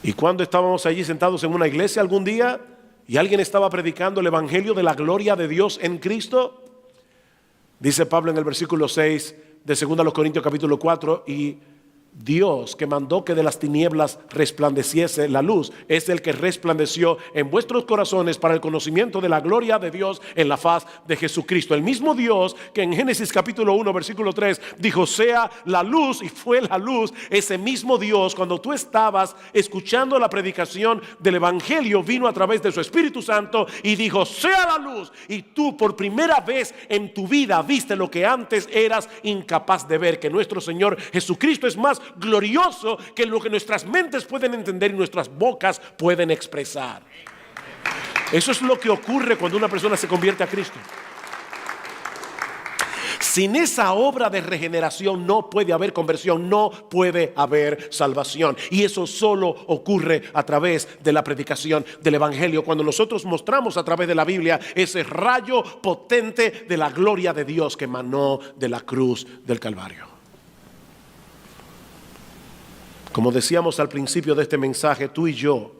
Y cuando estábamos allí sentados en una iglesia algún día y alguien estaba predicando el Evangelio de la gloria de Dios en Cristo, dice Pablo en el versículo 6 de 2 Corintios capítulo 4: y Dios, que mandó que de las tinieblas resplandeciese la luz, es el que resplandeció en vuestros corazones para el conocimiento de la gloria de Dios en la faz de Jesucristo. El mismo Dios que en Génesis capítulo 1 versículo 3 dijo: sea la luz, y fue la luz. Ese mismo Dios, cuando tú estabas escuchando la predicación del Evangelio, vino a través de su Espíritu Santo y dijo: sea la luz. Y tú por primera vez en tu vida viste lo que antes eras incapaz de ver, que nuestro Señor Jesucristo es más glorioso que lo que nuestras mentes pueden entender y nuestras bocas pueden expresar. Eso es lo que ocurre cuando una persona se convierte a Cristo. Sin esa obra de regeneración no puede haber conversión, no puede haber salvación. Y eso solo ocurre a través de la predicación del Evangelio, cuando nosotros mostramos a través de la Biblia ese rayo potente de la gloria de Dios que emanó de la cruz del Calvario. Como decíamos al principio de este mensaje, tú y yo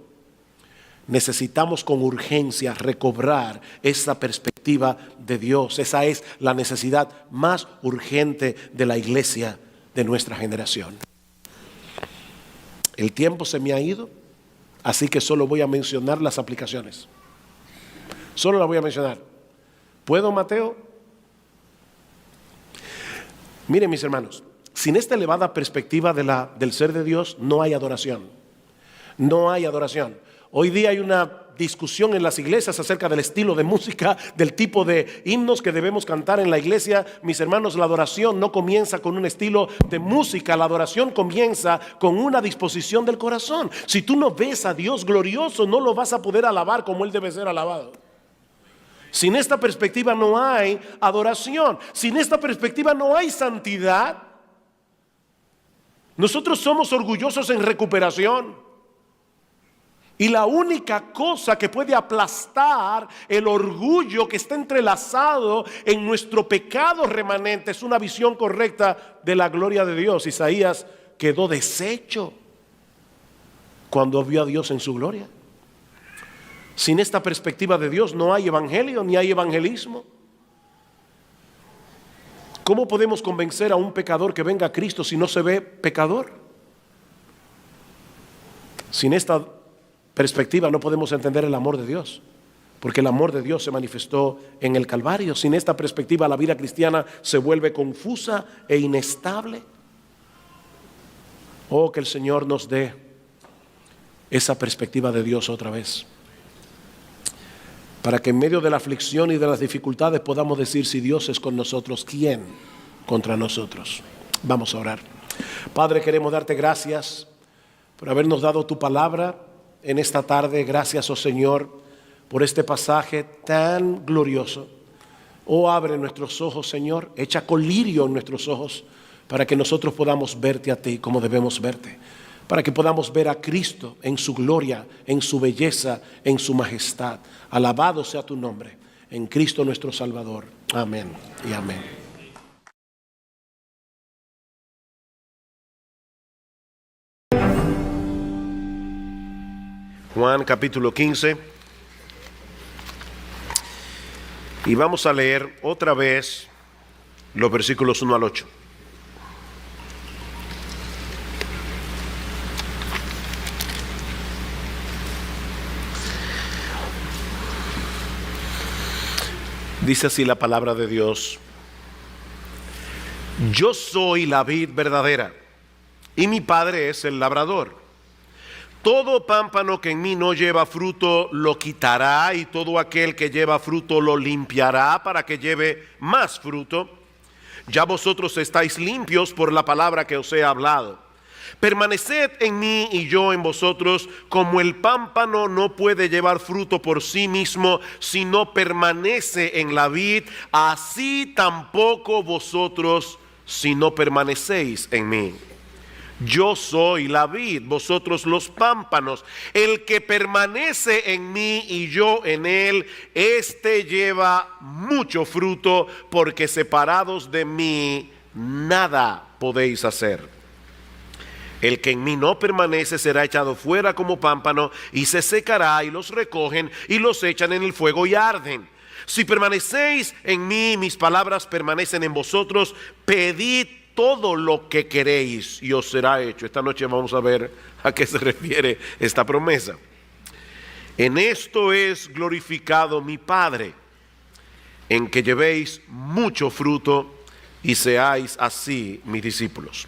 necesitamos con urgencia recobrar esa perspectiva de Dios. Esa es la necesidad más urgente de la iglesia de nuestra generación. El tiempo se me ha ido, así que solo voy a mencionar las aplicaciones. Solo las voy a mencionar. ¿Puedo, Mateo? Miren, mis hermanos, sin esta elevada perspectiva del ser de Dios, no hay adoración. No hay adoración. Hoy día hay una discusión en las iglesias acerca del estilo de música, del tipo de himnos que debemos cantar en la iglesia. Mis hermanos, la adoración no comienza con un estilo de música, la adoración comienza con una disposición del corazón. Si tú no ves a Dios glorioso, no lo vas a poder alabar como Él debe ser alabado. Sin esta perspectiva no hay adoración. Sin esta perspectiva no hay santidad. Nosotros somos orgullosos en recuperación. Y la única cosa que puede aplastar el orgullo que está entrelazado en nuestro pecado remanente es una visión correcta de la gloria de Dios. Isaías quedó deshecho cuando vio a Dios en su gloria. Sin esta perspectiva de Dios no hay evangelio ni hay evangelismo. ¿Cómo podemos convencer a un pecador que venga a Cristo si no se ve pecador? Sin esta perspectiva no podemos entender el amor de Dios, porque el amor de Dios se manifestó en el Calvario. Sin esta perspectiva la vida cristiana se vuelve confusa e inestable. Oh, que el Señor nos dé esa perspectiva de Dios otra vez, para que en medio de la aflicción y de las dificultades podamos decir: si Dios es con nosotros, ¿quién contra nosotros? Vamos a orar. Padre, queremos darte gracias por habernos dado tu palabra en esta tarde. Gracias, oh Señor, por este pasaje tan glorioso. Oh, abre nuestros ojos, Señor, echa colirio en nuestros ojos para que nosotros podamos verte a ti como debemos verte, para que podamos ver a Cristo en su gloria, en su belleza, en su majestad. Alabado sea tu nombre, en Cristo nuestro Salvador. Amén y amén. Juan capítulo 15, y vamos a leer otra vez los versículos 1 al 8. Dice así la palabra de Dios: yo soy la vid verdadera, y mi Padre es el labrador. Todo pámpano que en mí no lleva fruto lo quitará, y todo aquel que lleva fruto lo limpiará para que lleve más fruto. Ya vosotros estáis limpios por la palabra que os he hablado. Permaneced en mí y yo en vosotros, como el pámpano no puede llevar fruto por sí mismo si no permanece en la vid, así tampoco vosotros si no permanecéis en mí. Yo soy la vid, vosotros los pámpanos. El que permanece en mí y yo en él, éste lleva mucho fruto, porque separados de mí nada podéis hacer. El que en mí no permanece será echado fuera como pámpano y se secará, y los recogen y los echan en el fuego y arden. Si permanecéis en mí, mis palabras permanecen en vosotros, pedid todo lo que queréis y os será hecho. Esta noche vamos a ver a qué se refiere esta promesa. En esto es glorificado mi Padre, en que llevéis mucho fruto y seáis así mis discípulos.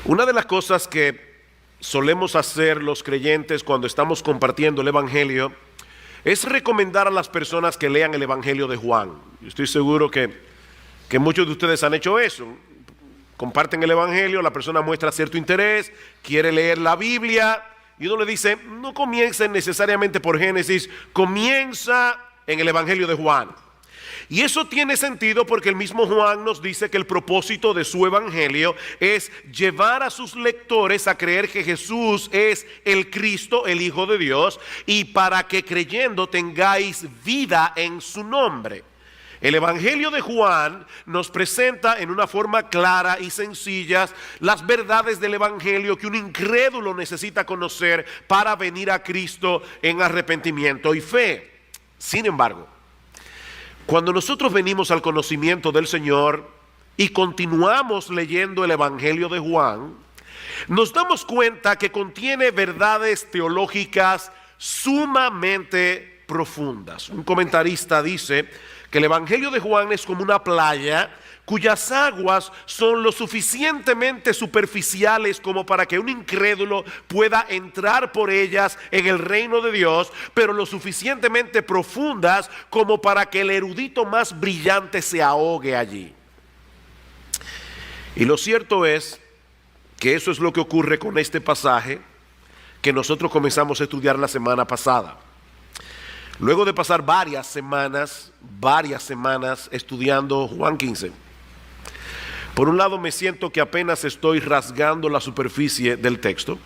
Una de las cosas que solemos hacer los creyentes cuando estamos compartiendo el Evangelio es recomendar a las personas que lean el Evangelio de Juan. Yo estoy seguro que muchos de ustedes han hecho eso. Comparten el Evangelio, la persona muestra cierto interés, quiere leer la Biblia, y uno le dice: no comiencen necesariamente por Génesis, comienza en el Evangelio de Juan. Y eso tiene sentido porque el mismo Juan nos dice que el propósito de su Evangelio es llevar a sus lectores a creer que Jesús es el Cristo, el Hijo de Dios, y para que creyendo tengáis vida en su nombre. El Evangelio de Juan nos presenta en una forma clara y sencilla las verdades del Evangelio que un incrédulo necesita conocer para venir a Cristo en arrepentimiento y fe. Sin embargo, cuando nosotros venimos al conocimiento del Señor y continuamos leyendo el Evangelio de Juan, nos damos cuenta que contiene verdades teológicas sumamente profundas. Un comentarista dice que el Evangelio de Juan es como una playa cuyas aguas son lo suficientemente superficiales como para que un incrédulo pueda entrar por ellas en el reino de Dios, pero lo suficientemente profundas como para que el erudito más brillante se ahogue allí. Y lo cierto es que eso es lo que ocurre con este pasaje que nosotros comenzamos a estudiar la semana pasada. Luego de pasar varias semanas estudiando Juan 15, por un lado me siento que apenas estoy rasgando la superficie del texto,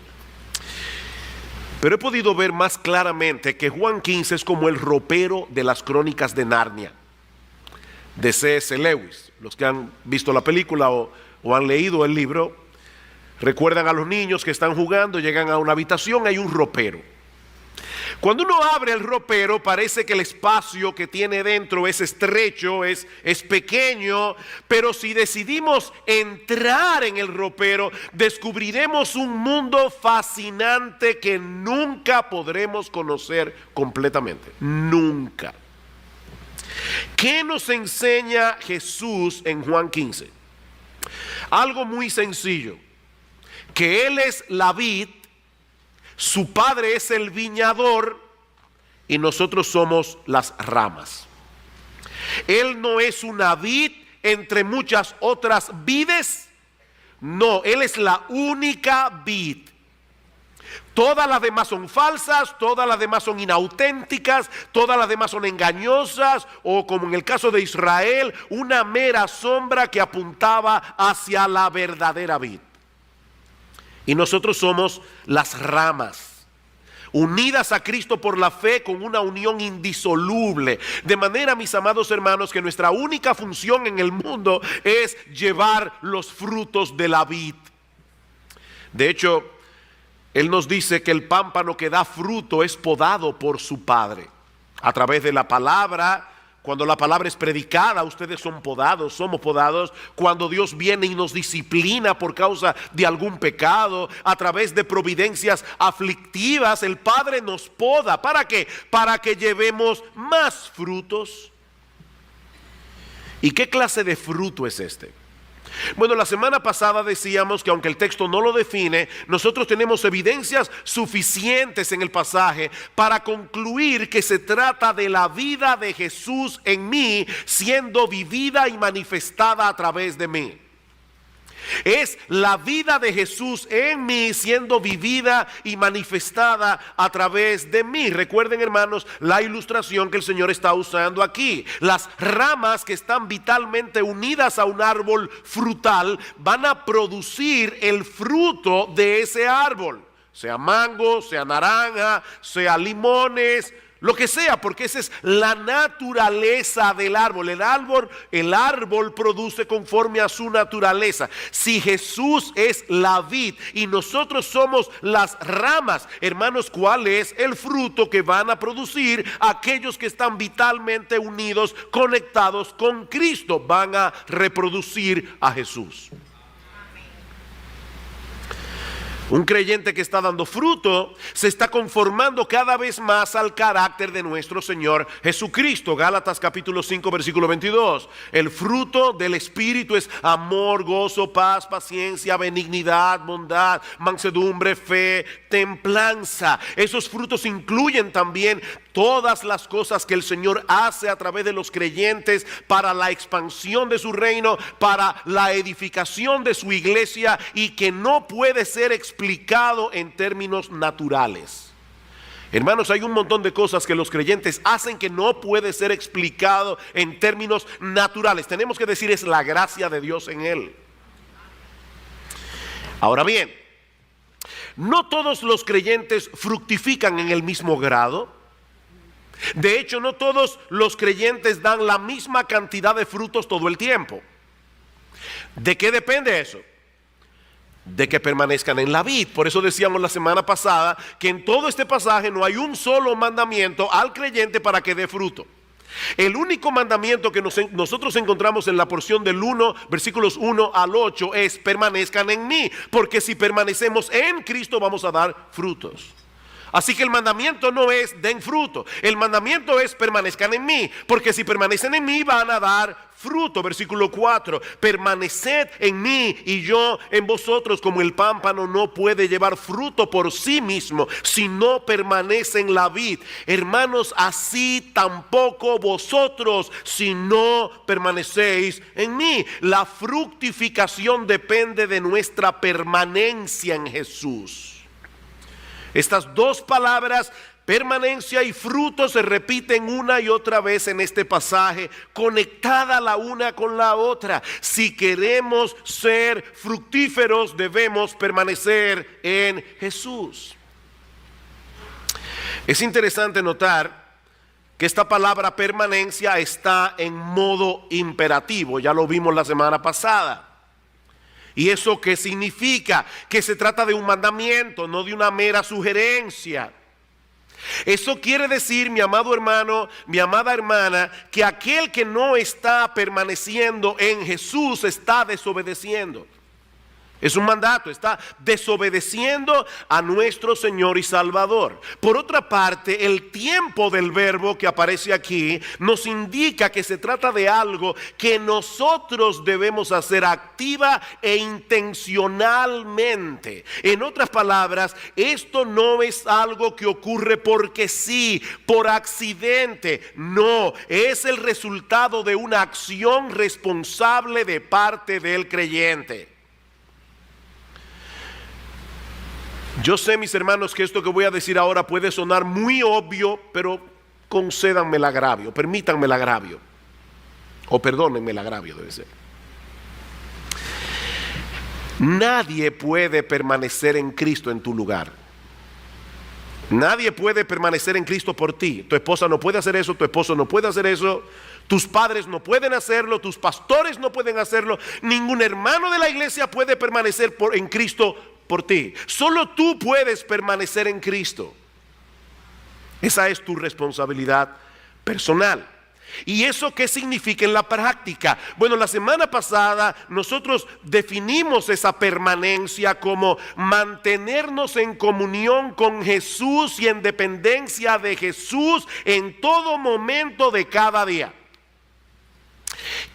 pero he podido ver más claramente que Juan 15 es como el ropero de las Crónicas de Narnia, de C.S. Lewis. Los que han visto la película o han leído el libro, recuerdan a los niños que están jugando, llegan a una habitación, hay un ropero. Cuando uno abre el ropero, parece que el espacio que tiene dentro es estrecho, es pequeño, pero si decidimos entrar en el ropero, descubriremos un mundo fascinante que nunca podremos conocer completamente. Nunca. ¿Qué nos enseña Jesús en Juan 15? Algo muy sencillo, que Él es la vid, su padre es el viñador y nosotros somos las ramas. Él no es una vid entre muchas otras vides, no, Él es la única vid. Todas las demás son falsas, todas las demás son inauténticas, todas las demás son engañosas o, como en el caso de Israel, una mera sombra que apuntaba hacia la verdadera vid. Y nosotros somos las ramas, unidas a Cristo por la fe con una unión indisoluble. De manera, mis amados hermanos, que nuestra única función en el mundo es llevar los frutos de la vid. De hecho, Él nos dice que el pámpano que da fruto es podado por su Padre. A través de la palabra, cuando la palabra es predicada, ustedes son podados, somos podados. Cuando Dios viene y nos disciplina por causa de algún pecado, a través de providencias aflictivas, el Padre nos poda. ¿Para qué? Para que llevemos más frutos. ¿Y qué clase de fruto es este? Bueno, la semana pasada decíamos que aunque el texto no lo define, nosotros tenemos evidencias suficientes en el pasaje para concluir que se trata de la vida de Jesús en mí siendo vivida y manifestada a través de mí. Es la vida de Jesús en mí siendo vivida y manifestada a través de mí. Recuerden, hermanos, la ilustración que el Señor está usando aquí. Las ramas que están vitalmente unidas a un árbol frutal van a producir el fruto de ese árbol. Sea mango, sea naranja, sea limones, lo que sea, porque esa es la naturaleza del árbol. El árbol produce conforme a su naturaleza. Si Jesús es la vid y nosotros somos las ramas, hermanos, ¿cuál es el fruto que van a producir aquellos que están vitalmente unidos, conectados con Cristo? Van a reproducir a Jesús. Un creyente que está dando fruto se está conformando cada vez más al carácter de nuestro Señor Jesucristo. Gálatas capítulo 5 versículo 22. El fruto del Espíritu es amor, gozo, paz, paciencia, benignidad, bondad, mansedumbre, fe, templanza. Esos frutos incluyen también todas las cosas que el Señor hace a través de los creyentes para la expansión de su reino, para la edificación de su iglesia, y que no puede ser explicado en términos naturales. Hermanos, hay un montón de cosas que los creyentes hacen que no puede ser explicado en términos naturales. Tenemos que decir, es la gracia de Dios en él. Ahora bien, no todos los creyentes fructifican en el mismo grado. De hecho, no todos los creyentes dan la misma cantidad de frutos todo el tiempo. ¿De qué depende eso? De que permanezcan en la vid. Por eso decíamos la semana pasada que en todo este pasaje no hay un solo mandamiento al creyente para que dé fruto. El único mandamiento que nosotros encontramos en la porción del 1, versículos 1 al 8 es: permanezcan en mí, porque si permanecemos en Cristo vamos a dar frutos. Así que el mandamiento no es den fruto, el mandamiento es permanezcan en mí, porque si permanecen en mí van a dar fruto. Versículo 4, permaneced en mí y yo en vosotros, como el pámpano no puede llevar fruto por sí mismo si no permanece en la vid. Hermanos, así tampoco vosotros si no permanecéis en mí. La fructificación depende de nuestra permanencia en Jesús. Estas dos palabras, permanencia y fruto, se repiten una y otra vez en este pasaje, conectada la una con la otra. Si queremos ser fructíferos, debemos permanecer en Jesús. Es interesante notar que esta palabra permanencia está en modo imperativo. Ya lo vimos la semana pasada. ¿Y eso qué significa? Que se trata de un mandamiento, no de una mera sugerencia. Eso quiere decir, mi amado hermano, mi amada hermana, que aquel que no está permaneciendo en Jesús está desobedeciendo. Es un mandato, está desobedeciendo a nuestro Señor y Salvador. Por otra parte, el tiempo del verbo que aparece aquí nos indica que se trata de algo que nosotros debemos hacer activa e intencionalmente. En otras palabras, esto no es algo que ocurre porque sí, por accidente. No, es el resultado de una acción responsable de parte del creyente. Yo sé, mis hermanos, que esto que voy a decir ahora puede sonar muy obvio, pero concédanme el agravio, permítanme el agravio, o perdónenme el agravio, debe ser. Nadie puede permanecer en Cristo en tu lugar. Nadie puede permanecer en Cristo por ti. Tu esposa no puede hacer eso, tu esposo no puede hacer eso, tus padres no pueden hacerlo, tus pastores no pueden hacerlo, ningún hermano de la iglesia puede permanecer en Cristo por ti. Solo tú puedes permanecer en Cristo. Esa es tu responsabilidad personal. ¿Y eso qué significa en la práctica? Bueno, la semana pasada nosotros definimos esa permanencia como mantenernos en comunión con Jesús y en dependencia de Jesús en todo momento de cada día.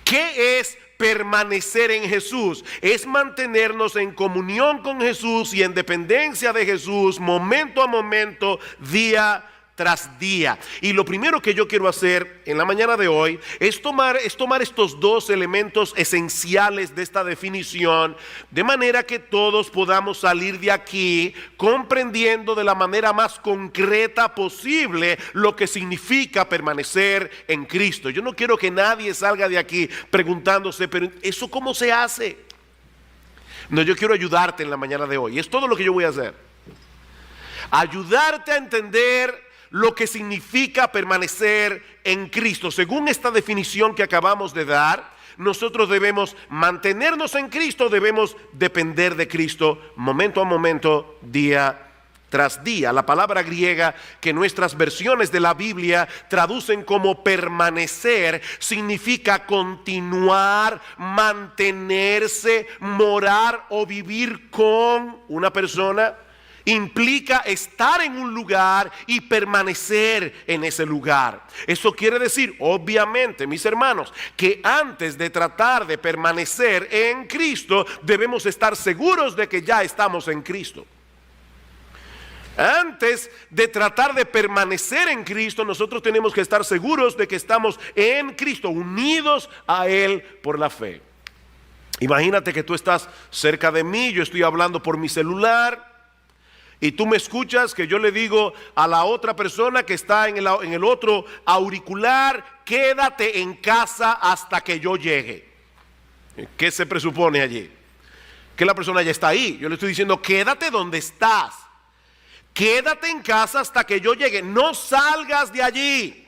¿Qué es permanecer en Jesús? Es mantenernos en comunión con Jesús y en dependencia de Jesús momento a momento, día tras día. Y lo primero que yo quiero hacer en la mañana de hoy es tomar estos dos elementos esenciales de esta definición, de manera que todos podamos salir de aquí comprendiendo de la manera más concreta posible lo que significa permanecer en Cristo. Yo no quiero que nadie salga de aquí preguntándose, pero ¿eso cómo se hace? No, yo quiero ayudarte en la mañana de hoy. Es todo lo que yo voy a hacer. Ayudarte a entender lo que significa permanecer en Cristo. Según esta definición que acabamos de dar, nosotros debemos mantenernos en Cristo, debemos depender de Cristo momento a momento, día tras día. La palabra griega que nuestras versiones de la Biblia traducen como permanecer significa continuar, mantenerse, morar o vivir con una persona. Implica estar en un lugar y permanecer en ese lugar. Eso quiere decir, obviamente, mis hermanos, que antes de tratar de permanecer en Cristo, debemos estar seguros de que ya estamos en Cristo. Antes de tratar de permanecer en Cristo, nosotros tenemos que estar seguros de que estamos en Cristo, unidos a Él por la fe. Imagínate que tú estás cerca de mí, yo estoy hablando por mi celular, y tú me escuchas que yo le digo a la otra persona que está en el otro auricular: quédate en casa hasta que yo llegue. ¿Qué se presupone allí? Que la persona ya está ahí. Yo le estoy diciendo: quédate donde estás. quédate en casa hasta que yo llegue, no salgas de allí.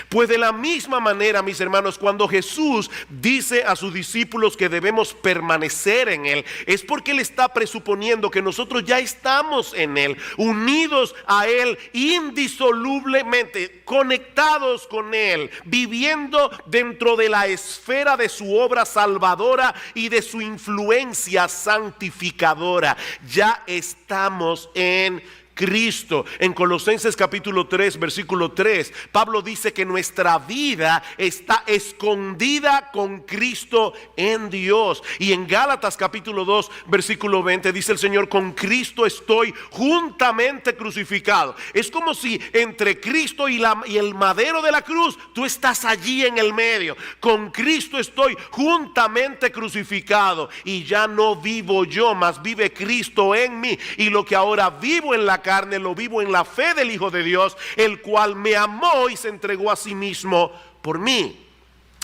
Pues de la misma manera, mis hermanos, cuando Jesús dice a sus discípulos que debemos permanecer en Él, es porque Él está presuponiendo que nosotros ya estamos en Él, unidos a Él indisolublemente, conectados con Él, viviendo dentro de la esfera de su obra salvadora y de su influencia santificadora. Ya estamos en Cristo. En Colosenses capítulo 3, versículo 3, Pablo dice que nuestra vida está escondida con Cristo en Dios. Y en Gálatas capítulo 2, versículo 20, dice el Señor: con Cristo estoy juntamente crucificado. Es como si entre Cristo y el madero de la cruz, tú estás allí en el medio. Con Cristo estoy juntamente crucificado, y ya no vivo yo, mas vive Cristo en mí. Y lo que ahora vivo en la carne, lo vivo en la fe del Hijo de Dios, el cual me amó y se entregó a sí mismo por mí.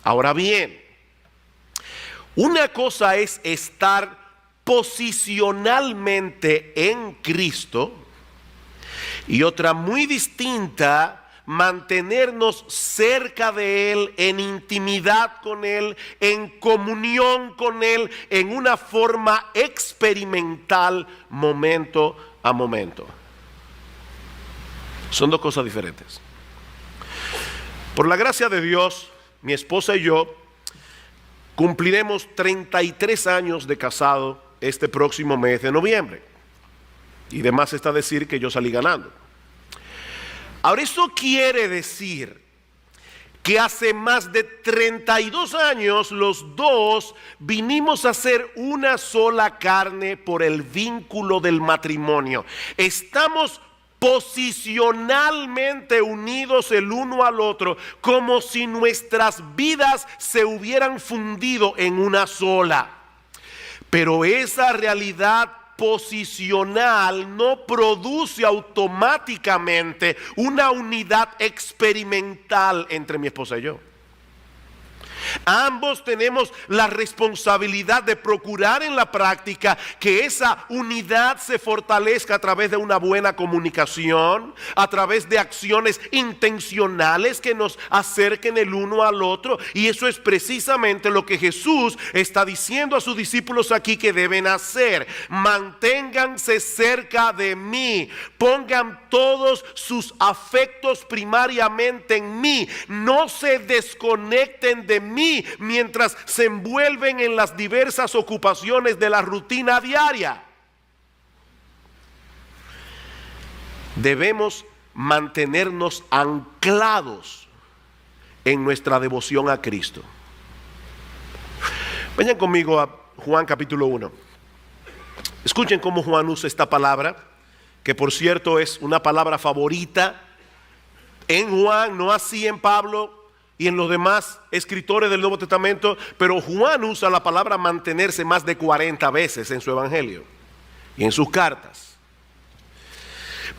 Ahora bien, una cosa es estar posicionalmente en Cristo, y otra muy distinta, mantenernos cerca de Él, en intimidad con Él, en comunión con Él, en una forma experimental, momento a momento. Son dos cosas diferentes. Por la gracia de Dios, mi esposa y yo cumpliremos 33 años de casado este próximo mes de noviembre. Y de más está decir que yo salí ganando. Ahora, eso quiere decir que hace más de 32 años los dos vinimos a ser una sola carne por el vínculo del matrimonio. Estamos posicionalmente unidos el uno al otro, como si nuestras vidas se hubieran fundido en una sola. Pero esa realidad posicional no produce automáticamente una unidad experimental entre mi esposa y yo. Ambos tenemos la responsabilidad de procurar en la práctica que esa unidad se fortalezca a través de una buena comunicación, a través de acciones intencionales que nos acerquen el uno al otro. Y eso es precisamente lo que Jesús está diciendo a sus discípulos aquí que deben hacer. Manténganse cerca de mí, pongan todos sus afectos primariamente en mí, no se desconecten de mí mientras se envuelven en las diversas ocupaciones de la rutina diaria. Debemos mantenernos anclados en nuestra devoción a Cristo. Vayan conmigo a Juan capítulo 1. Escuchen cómo Juan usa esta palabra, que por cierto es una palabra favorita en Juan, no así en Pablo y en los demás escritores del Nuevo Testamento, pero Juan usa la palabra mantenerse más de 40 veces en su evangelio y en sus cartas.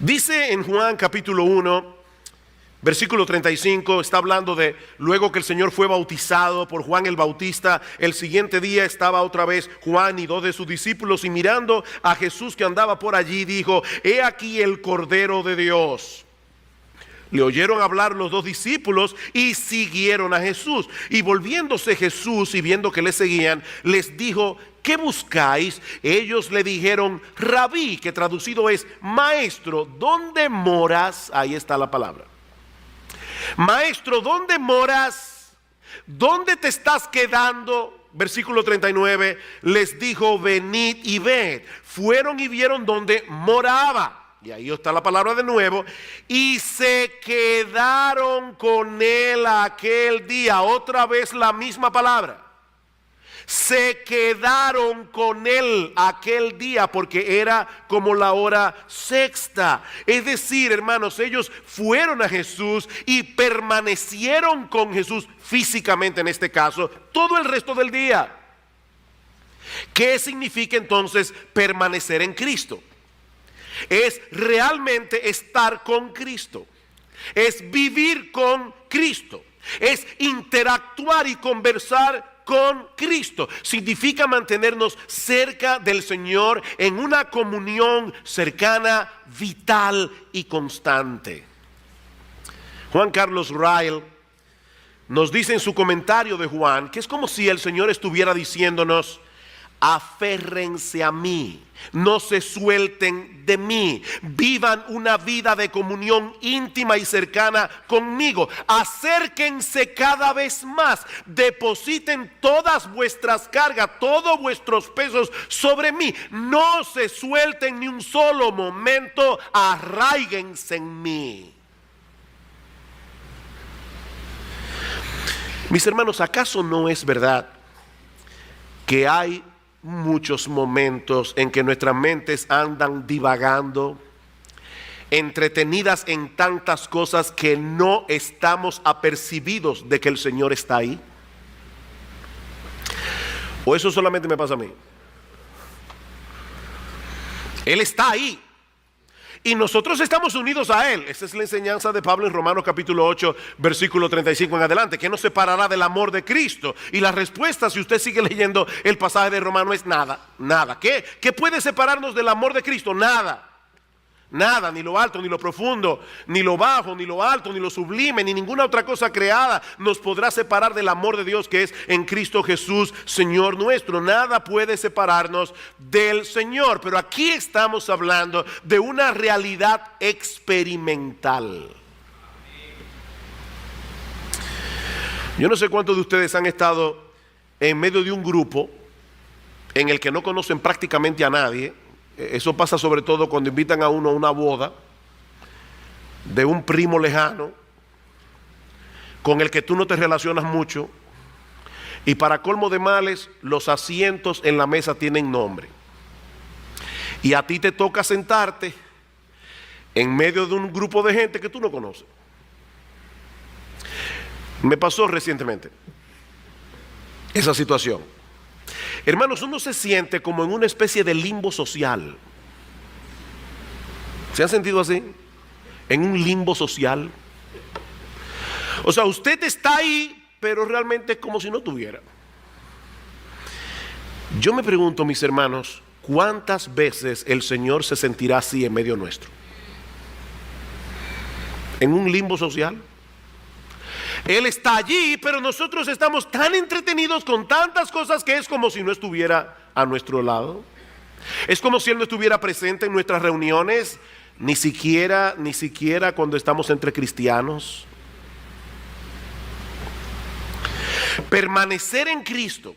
Dice en Juan capítulo 1, versículo 35, está hablando de luego que el Señor fue bautizado por Juan el Bautista. El siguiente día estaba otra vez Juan y 2 de sus discípulos, y mirando a Jesús que andaba por allí, dijo: he aquí el Cordero de Dios. Le oyeron hablar los 2 discípulos y siguieron a Jesús. Y volviéndose Jesús y viendo que le seguían, les dijo: ¿qué buscáis? Ellos le dijeron: Rabí, que traducido es maestro, ¿dónde moras? Ahí está la palabra. Maestro, ¿dónde moras? ¿Dónde te estás quedando? Versículo 39, les dijo: venid y ved. Fueron y vieron donde moraba. Y ahí está la palabra de nuevo. Y se quedaron con él aquel día. Otra vez la misma palabra. Se quedaron con él aquel día, porque era como la hora sexta. Es decir, hermanos, ellos fueron a Jesús y permanecieron con Jesús físicamente, en este caso, todo el resto del día. ¿Qué significa entonces permanecer en Cristo? Es realmente estar con Cristo, es vivir con Cristo, es interactuar y conversar con Cristo. Significa mantenernos cerca del Señor en una comunión cercana, vital y constante. Juan Carlos Ryle nos dice en su comentario de Juan que es como si el Señor estuviera diciéndonos: aférrense a mí, no se suelten de mí, vivan una vida de comunión íntima y cercana conmigo, acérquense cada vez más, depositen todas vuestras cargas, todos vuestros pesos sobre mí, no se suelten ni un solo momento, arraíguense en mí. Mis hermanos, ¿acaso no es verdad que hay muchos momentos en que nuestras mentes andan divagando, entretenidas en tantas cosas que no estamos apercibidos de que el Señor está ahí? ¿O eso solamente me pasa a mí? Él está ahí y nosotros estamos unidos a Él. Esa es la enseñanza de Pablo en Romanos capítulo 8, versículo 35 en adelante. ¿Qué nos separará del amor de Cristo? Y la respuesta, si usted sigue leyendo el pasaje de Romanos, es nada, nada. ¿Qué puede separarnos del amor de Cristo? Nada. Nada, ni lo alto, ni lo profundo, ni lo bajo, ni lo alto, ni lo sublime, ni ninguna otra cosa creada nos podrá separar del amor de Dios que es en Cristo Jesús, Señor nuestro. Nada puede separarnos del Señor. Pero aquí estamos hablando de una realidad experimental. Yo no sé cuántos de ustedes han estado en medio de un grupo en el que no conocen prácticamente a nadie. Eso pasa sobre todo cuando invitan a uno a una boda de un primo lejano con el que tú no te relacionas mucho, y para colmo de males los asientos en la mesa tienen nombre y a ti te toca sentarte en medio de un grupo de gente que tú no conoces. Me pasó recientemente esa situación. Hermanos, uno se siente como en una especie de limbo social. ¿Se han sentido así? En un limbo social. O sea, usted está ahí, pero realmente es como si no tuviera. Yo me pregunto, mis hermanos, ¿cuántas veces el Señor se sentirá así en medio nuestro? ¿En un limbo social? Él está allí, pero nosotros estamos tan entretenidos con tantas cosas que es como si no estuviera a nuestro lado. Es como si Él no estuviera presente en nuestras reuniones, ni siquiera cuando estamos entre cristianos. Permanecer en Cristo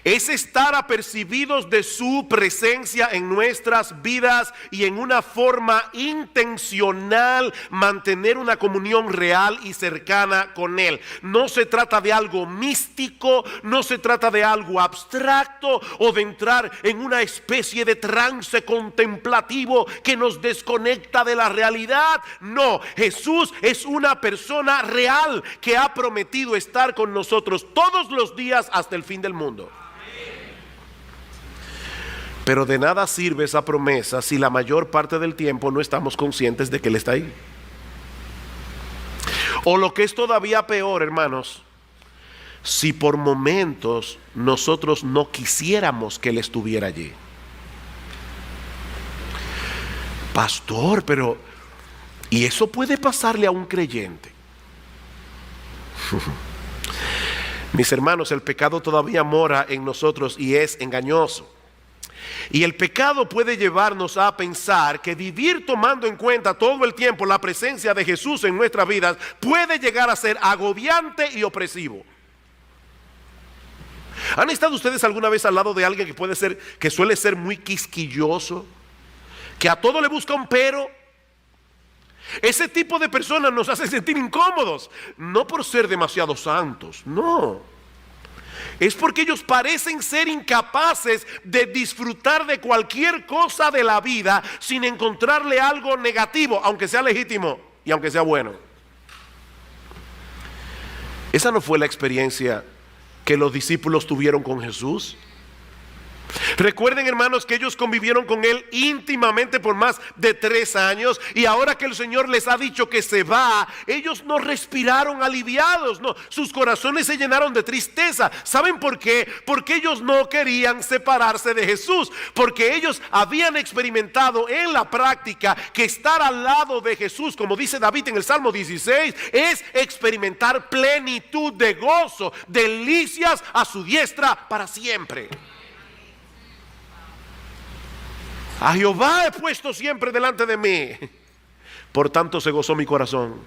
es estar apercibidos de su presencia en nuestras vidas y en una forma intencional mantener una comunión real y cercana con Él. No se trata de algo místico, no se trata de algo abstracto o de entrar en una especie de trance contemplativo que nos desconecta de la realidad. No, Jesús es una persona real que ha prometido estar con nosotros todos los días hasta el fin del mundo. Pero de nada sirve esa promesa si la mayor parte del tiempo no estamos conscientes de que Él está ahí. O lo que es todavía peor, hermanos, si por momentos nosotros no quisiéramos que Él estuviera allí. Pastor, pero ¿y eso puede pasarle a un creyente? Mis hermanos, el pecado todavía mora en nosotros y es engañoso. Y el pecado puede llevarnos a pensar que vivir tomando en cuenta todo el tiempo la presencia de Jesús en nuestras vidas puede llegar a ser agobiante y opresivo. ¿Han estado ustedes alguna vez al lado de alguien que suele ser muy quisquilloso, que a todo le busca un pero? Ese tipo de personas nos hace sentir incómodos, no por ser demasiado santos, no. Es porque ellos parecen ser incapaces de disfrutar de cualquier cosa de la vida sin encontrarle algo negativo, aunque sea legítimo y aunque sea bueno. Esa no fue la experiencia que los discípulos tuvieron con Jesús. Recuerden, hermanos, que ellos convivieron con él íntimamente por más de 3 años, y ahora que el Señor les ha dicho que se va, ellos no respiraron aliviados, no, sus corazones se llenaron de tristeza. ¿Saben por qué? Porque ellos no querían separarse de Jesús, porque ellos habían experimentado en la práctica que estar al lado de Jesús, como dice David en el Salmo 16, es experimentar plenitud de gozo, delicias a su diestra para siempre. A Jehová he puesto siempre delante de mí, por tanto se gozó mi corazón.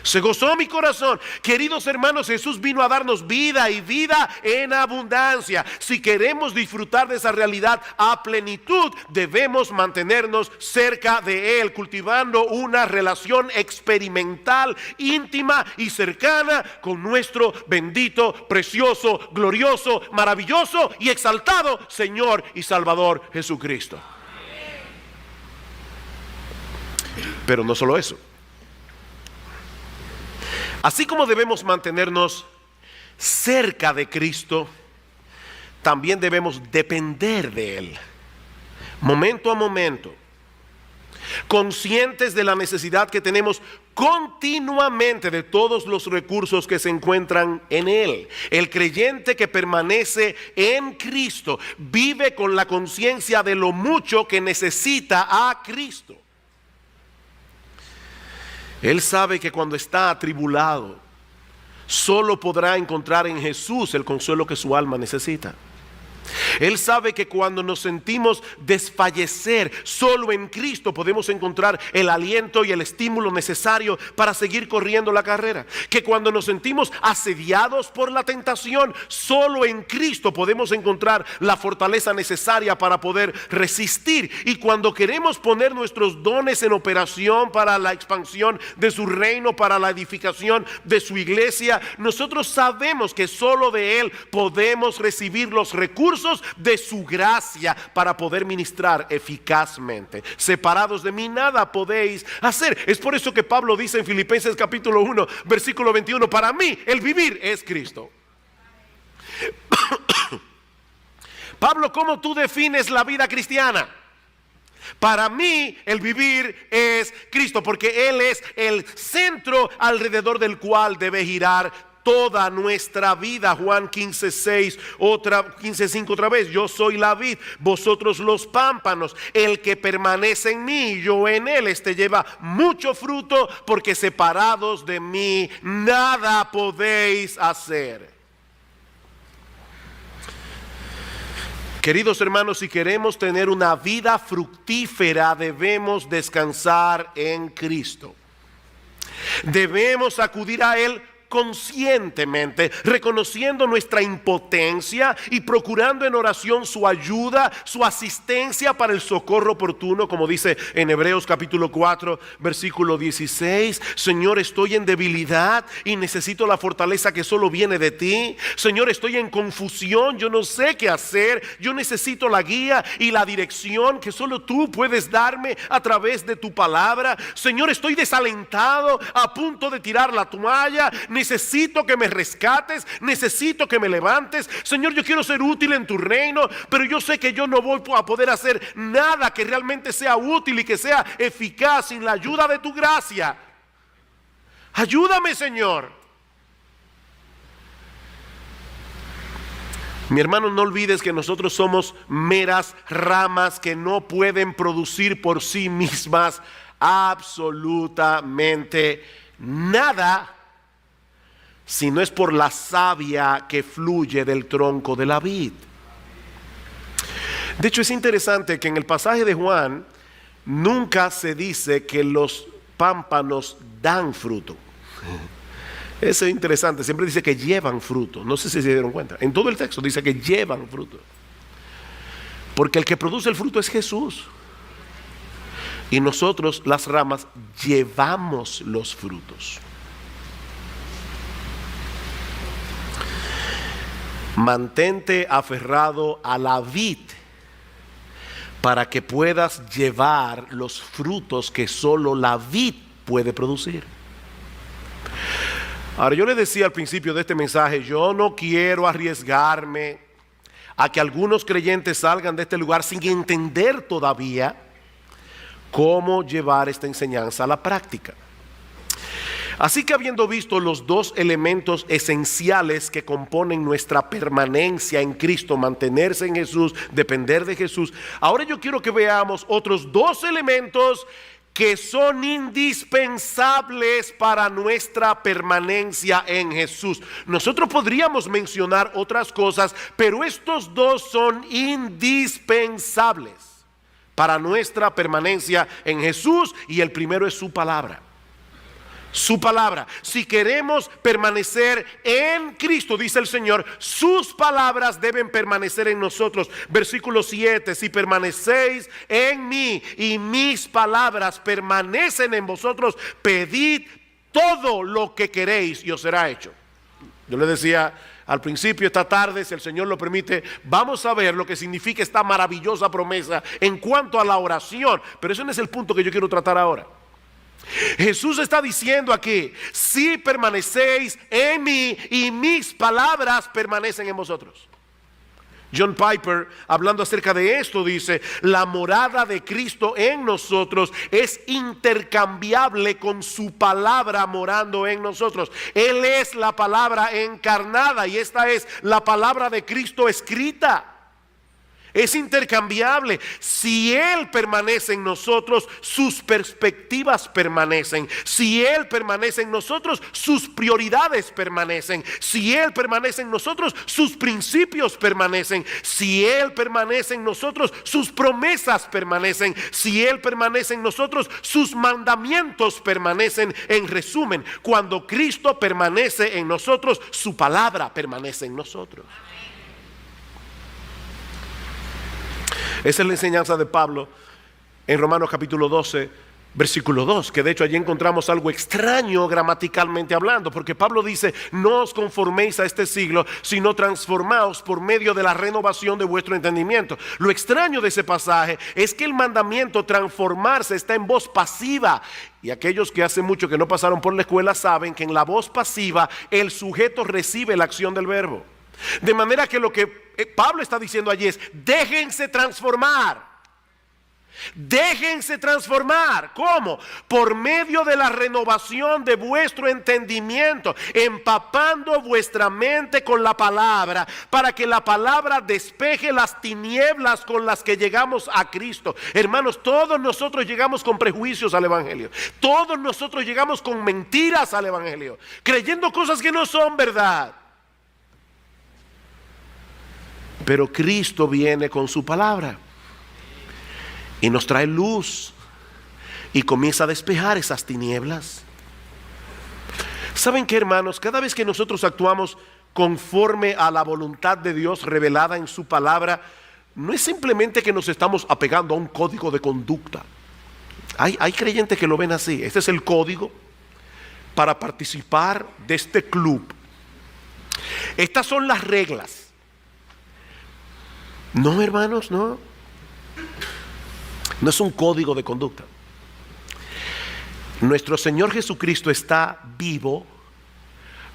Se gozó mi corazón. Queridos hermanos, Jesús vino a darnos vida y vida en abundancia. Si queremos disfrutar de esa realidad a plenitud, debemos mantenernos cerca de Él, cultivando una relación experimental, íntima y cercana con nuestro bendito, precioso, glorioso, maravilloso y exaltado Señor y Salvador Jesucristo. Pero no solo eso. Así como debemos mantenernos cerca de Cristo, también debemos depender de Él, momento a momento, conscientes de la necesidad que tenemos continuamente de todos los recursos que se encuentran en Él. El creyente que permanece en Cristo vive con la conciencia de lo mucho que necesita a Cristo. Él sabe que cuando está atribulado, solo podrá encontrar en Jesús el consuelo que su alma necesita. Él sabe que cuando nos sentimos desfallecer, solo en Cristo podemos encontrar el aliento y el estímulo necesario para seguir corriendo la carrera. Que cuando nos sentimos asediados por la tentación, solo en Cristo podemos encontrar la fortaleza necesaria para poder resistir. Y cuando queremos poner nuestros dones en operación para la expansión de su reino, para la edificación de su iglesia, nosotros sabemos que solo de Él podemos recibir los recursos de su gracia para poder ministrar eficazmente. Separados de mí nada podéis hacer. Es por eso que Pablo dice en Filipenses capítulo 1 versículo 21, para mí el vivir es Cristo. Pablo, ¿cómo tú defines la vida cristiana? Para mí el vivir es Cristo, porque Él es el centro alrededor del cual debe girar toda nuestra vida. Juan 15:6, 15:5 otra vez. Yo soy la vid, vosotros los pámpanos. El que permanece en mí y yo en él, este lleva mucho fruto, porque separados de mí nada podéis hacer. Queridos hermanos, si queremos tener una vida fructífera, debemos descansar en Cristo. Debemos acudir a Él conscientemente, reconociendo nuestra impotencia y procurando en oración su ayuda, su asistencia para el socorro oportuno, como dice en Hebreos capítulo 4 versículo 16. Señor, estoy en debilidad y necesito la fortaleza que solo viene de ti. Señor, estoy en confusión, yo no sé qué hacer, yo necesito la guía y la dirección que solo tú puedes darme a través de tu palabra. Señor, estoy desalentado, a punto de tirar la toalla. Necesito que me rescates, necesito que me levantes. Señor, yo quiero ser útil en tu reino, pero yo sé que yo no voy a poder hacer nada que realmente sea útil y que sea eficaz sin la ayuda de tu gracia. Ayúdame, Señor. Mi hermano, no olvides que nosotros somos meras ramas que no pueden producir por sí mismas absolutamente nada, si no es por la savia que fluye del tronco de la vid. De hecho, es interesante que en el pasaje de Juan nunca se dice que los pámpanos dan fruto. Eso es interesante, siempre dice que llevan fruto. No sé si se dieron cuenta, en todo el texto dice que llevan fruto, porque el que produce el fruto es Jesús, y nosotros, las ramas, llevamos los frutos. Mantente aferrado a la vid para que puedas llevar los frutos que solo la vid puede producir. Ahora, yo le decía al principio de este mensaje, yo no quiero arriesgarme a que algunos creyentes salgan de este lugar sin entender todavía cómo llevar esta enseñanza a la práctica. Así que, habiendo visto los dos elementos esenciales que componen nuestra permanencia en Cristo, mantenerse en Jesús, depender de Jesús, ahora yo quiero que veamos otros dos elementos que son indispensables para nuestra permanencia en Jesús. Nosotros podríamos mencionar otras cosas, pero estos dos son indispensables para nuestra permanencia en Jesús, y el primero es su palabra. Su palabra. Si queremos permanecer en Cristo, dice el Señor, sus palabras deben permanecer en nosotros. Versículo 7: si permanecéis en mí y mis palabras permanecen en vosotros, pedid todo lo que queréis y os será hecho. Yo le decía al principio, esta tarde, si el Señor lo permite, vamos a ver lo que significa esta maravillosa promesa en cuanto a la oración, pero ese no es el punto que yo quiero tratar ahora. Jesús está diciendo aquí: si permanecéis en mí y mis palabras permanecen en vosotros. John Piper, hablando acerca de esto, dice: la morada de Cristo en nosotros es intercambiable con su palabra morando en nosotros. Él es la palabra encarnada y esta es la palabra de Cristo escrita. Es intercambiable. Si Él permanece en nosotros, sus perspectivas permanecen. Si Él permanece en nosotros, sus prioridades permanecen. Si Él permanece en nosotros, sus principios permanecen. Si Él permanece en nosotros, sus promesas permanecen. Si Él permanece en nosotros, sus mandamientos permanecen. En resumen, cuando Cristo permanece en nosotros, su palabra permanece en nosotros. Esa es la enseñanza de Pablo en Romanos capítulo 12, versículo 2, que de hecho allí encontramos algo extraño gramaticalmente hablando, porque Pablo dice: no os conforméis a este siglo, sino transformaos por medio de la renovación de vuestro entendimiento. Lo extraño de ese pasaje es que el mandamiento transformarse está en voz pasiva, y aquellos que hace mucho que no pasaron por la escuela saben que en la voz pasiva el sujeto recibe la acción del verbo. De manera que lo que Pablo está diciendo allí es: déjense transformar. Déjense transformar. ¿Cómo? Por medio de la renovación de vuestro entendimiento, empapando vuestra mente con la palabra, para que la palabra despeje las tinieblas con las que llegamos a Cristo. Hermanos, todos nosotros llegamos con prejuicios al Evangelio. Todos nosotros llegamos con mentiras al Evangelio, creyendo cosas que no son verdad. Pero Cristo viene con su palabra y nos trae luz y comienza a despejar esas tinieblas. ¿Saben qué, hermanos? Cada vez que nosotros actuamos conforme a la voluntad de Dios revelada en su palabra, no es simplemente que nos estamos apegando a un código de conducta. Hay creyentes que lo ven así. Este es el código para participar de este club. Estas son las reglas. No, hermanos, no. No es un código de conducta. Nuestro Señor Jesucristo está vivo,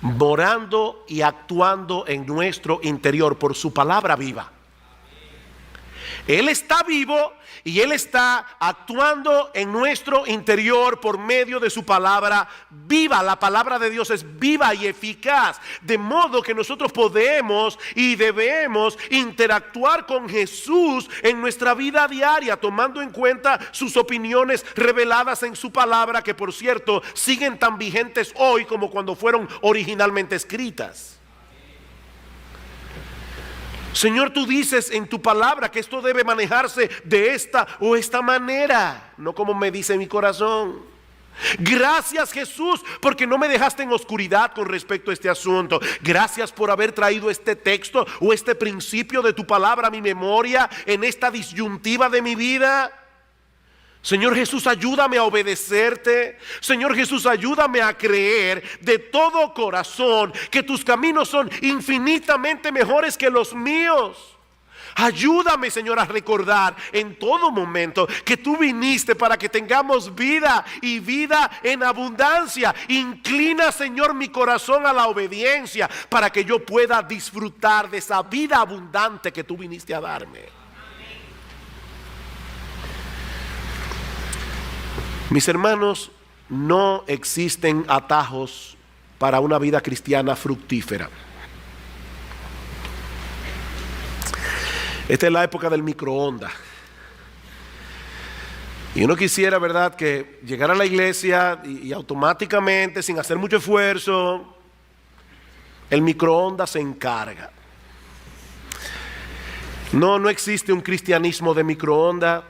morando y actuando en nuestro interior por su palabra viva. Él está vivo y Él está actuando en nuestro interior por medio de su palabra viva. La palabra de Dios es viva y eficaz, de modo que nosotros podemos y debemos interactuar con Jesús en nuestra vida diaria, tomando en cuenta sus opiniones reveladas en su palabra, que por cierto siguen tan vigentes hoy como cuando fueron originalmente escritas. Señor, tú dices en tu palabra que esto debe manejarse de esta o esta manera, no como me dice mi corazón. Gracias, Jesús, porque no me dejaste en oscuridad con respecto a este asunto. Gracias por haber traído este texto o este principio de tu palabra a mi memoria en esta disyuntiva de mi vida. Señor Jesús, ayúdame a obedecerte. Señor Jesús, ayúdame a creer de todo corazón que tus caminos son infinitamente mejores que los míos. Ayúdame, Señor, a recordar en todo momento que tú viniste para que tengamos vida y vida en abundancia. Inclina, Señor, mi corazón a la obediencia para que yo pueda disfrutar de esa vida abundante que tú viniste a darme. Mis hermanos, no existen atajos para una vida cristiana fructífera. Esta es la época del microondas. Y uno quisiera, ¿verdad?, que llegara a la iglesia y automáticamente, sin hacer mucho esfuerzo, el microondas se encarga. No existe un cristianismo de microondas.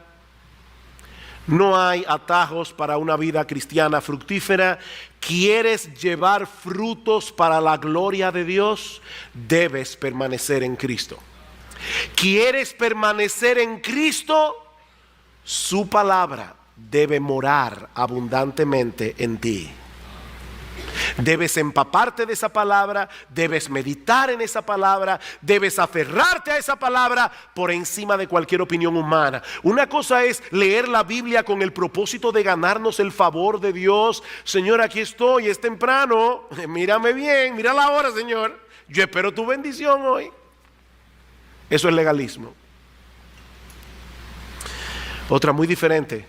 No hay atajos para una vida cristiana fructífera. ¿Quieres llevar frutos para la gloria de Dios? Debes permanecer en Cristo. ¿Quieres permanecer en Cristo? Su palabra debe morar abundantemente en ti. Debes empaparte de esa palabra, debes meditar en esa palabra, debes aferrarte a esa palabra por encima de cualquier opinión humana. Una cosa es leer la Biblia con el propósito de ganarnos el favor de Dios. Señor, aquí estoy, es temprano, mírame bien, mira la hora, Señor. Yo espero tu bendición hoy. Eso es legalismo. Otra muy diferente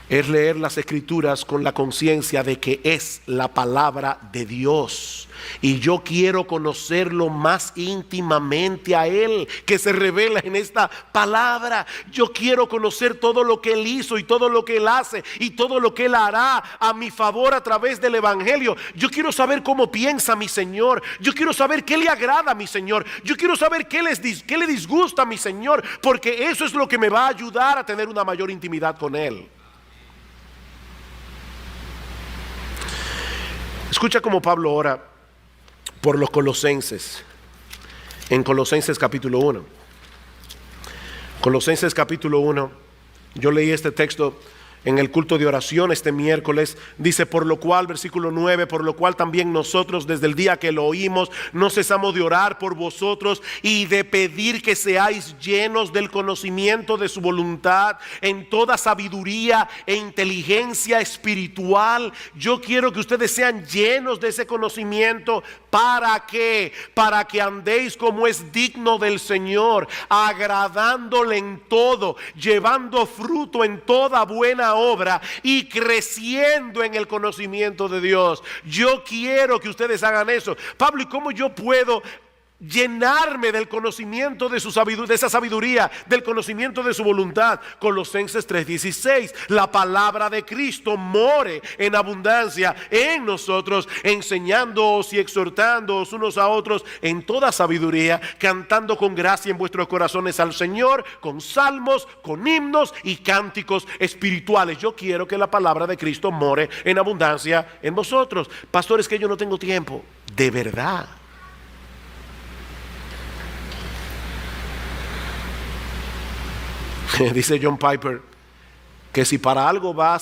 es leer las Escrituras con la conciencia de que es la palabra de Dios. Y yo quiero conocerlo más íntimamente a Él, que se revela en esta palabra. Yo quiero conocer todo lo que Él hizo y todo lo que Él hace y todo lo que Él hará a mi favor a través del Evangelio. Yo quiero saber cómo piensa mi Señor. Yo quiero saber qué le agrada a mi Señor. Yo quiero saber qué le disgusta a mi Señor, porque eso es lo que me va a ayudar a tener una mayor intimidad con Él. Escucha cómo Pablo ora por los colosenses, en Colosenses capítulo 1. Colosenses capítulo 1, yo leí este texto en el culto de oración este miércoles. Dice: por lo cual, versículo 9, por lo cual también nosotros desde el día que lo oímos no cesamos de orar por vosotros y de pedir que seáis llenos del conocimiento de su voluntad en toda sabiduría e inteligencia espiritual. Yo quiero que ustedes sean llenos de ese conocimiento. ¿Para qué? Para que andéis como es digno del Señor, agradándole en todo, llevando fruto en toda buena obra y creciendo en el conocimiento de Dios. Yo quiero que ustedes hagan eso. Pablo, ¿y cómo yo puedo llenarme del conocimiento de su sabiduría, de esa sabiduría, del conocimiento de su voluntad? Colosenses 3:16, la palabra de Cristo more en abundancia en nosotros, enseñándoos y exhortándoos unos a otros en toda sabiduría, cantando con gracia en vuestros corazones al Señor, con salmos, con himnos y cánticos espirituales. Yo quiero que la palabra de Cristo more en abundancia en vosotros. Pastores, que yo no tengo tiempo. De verdad. Dice John Piper que si para algo va a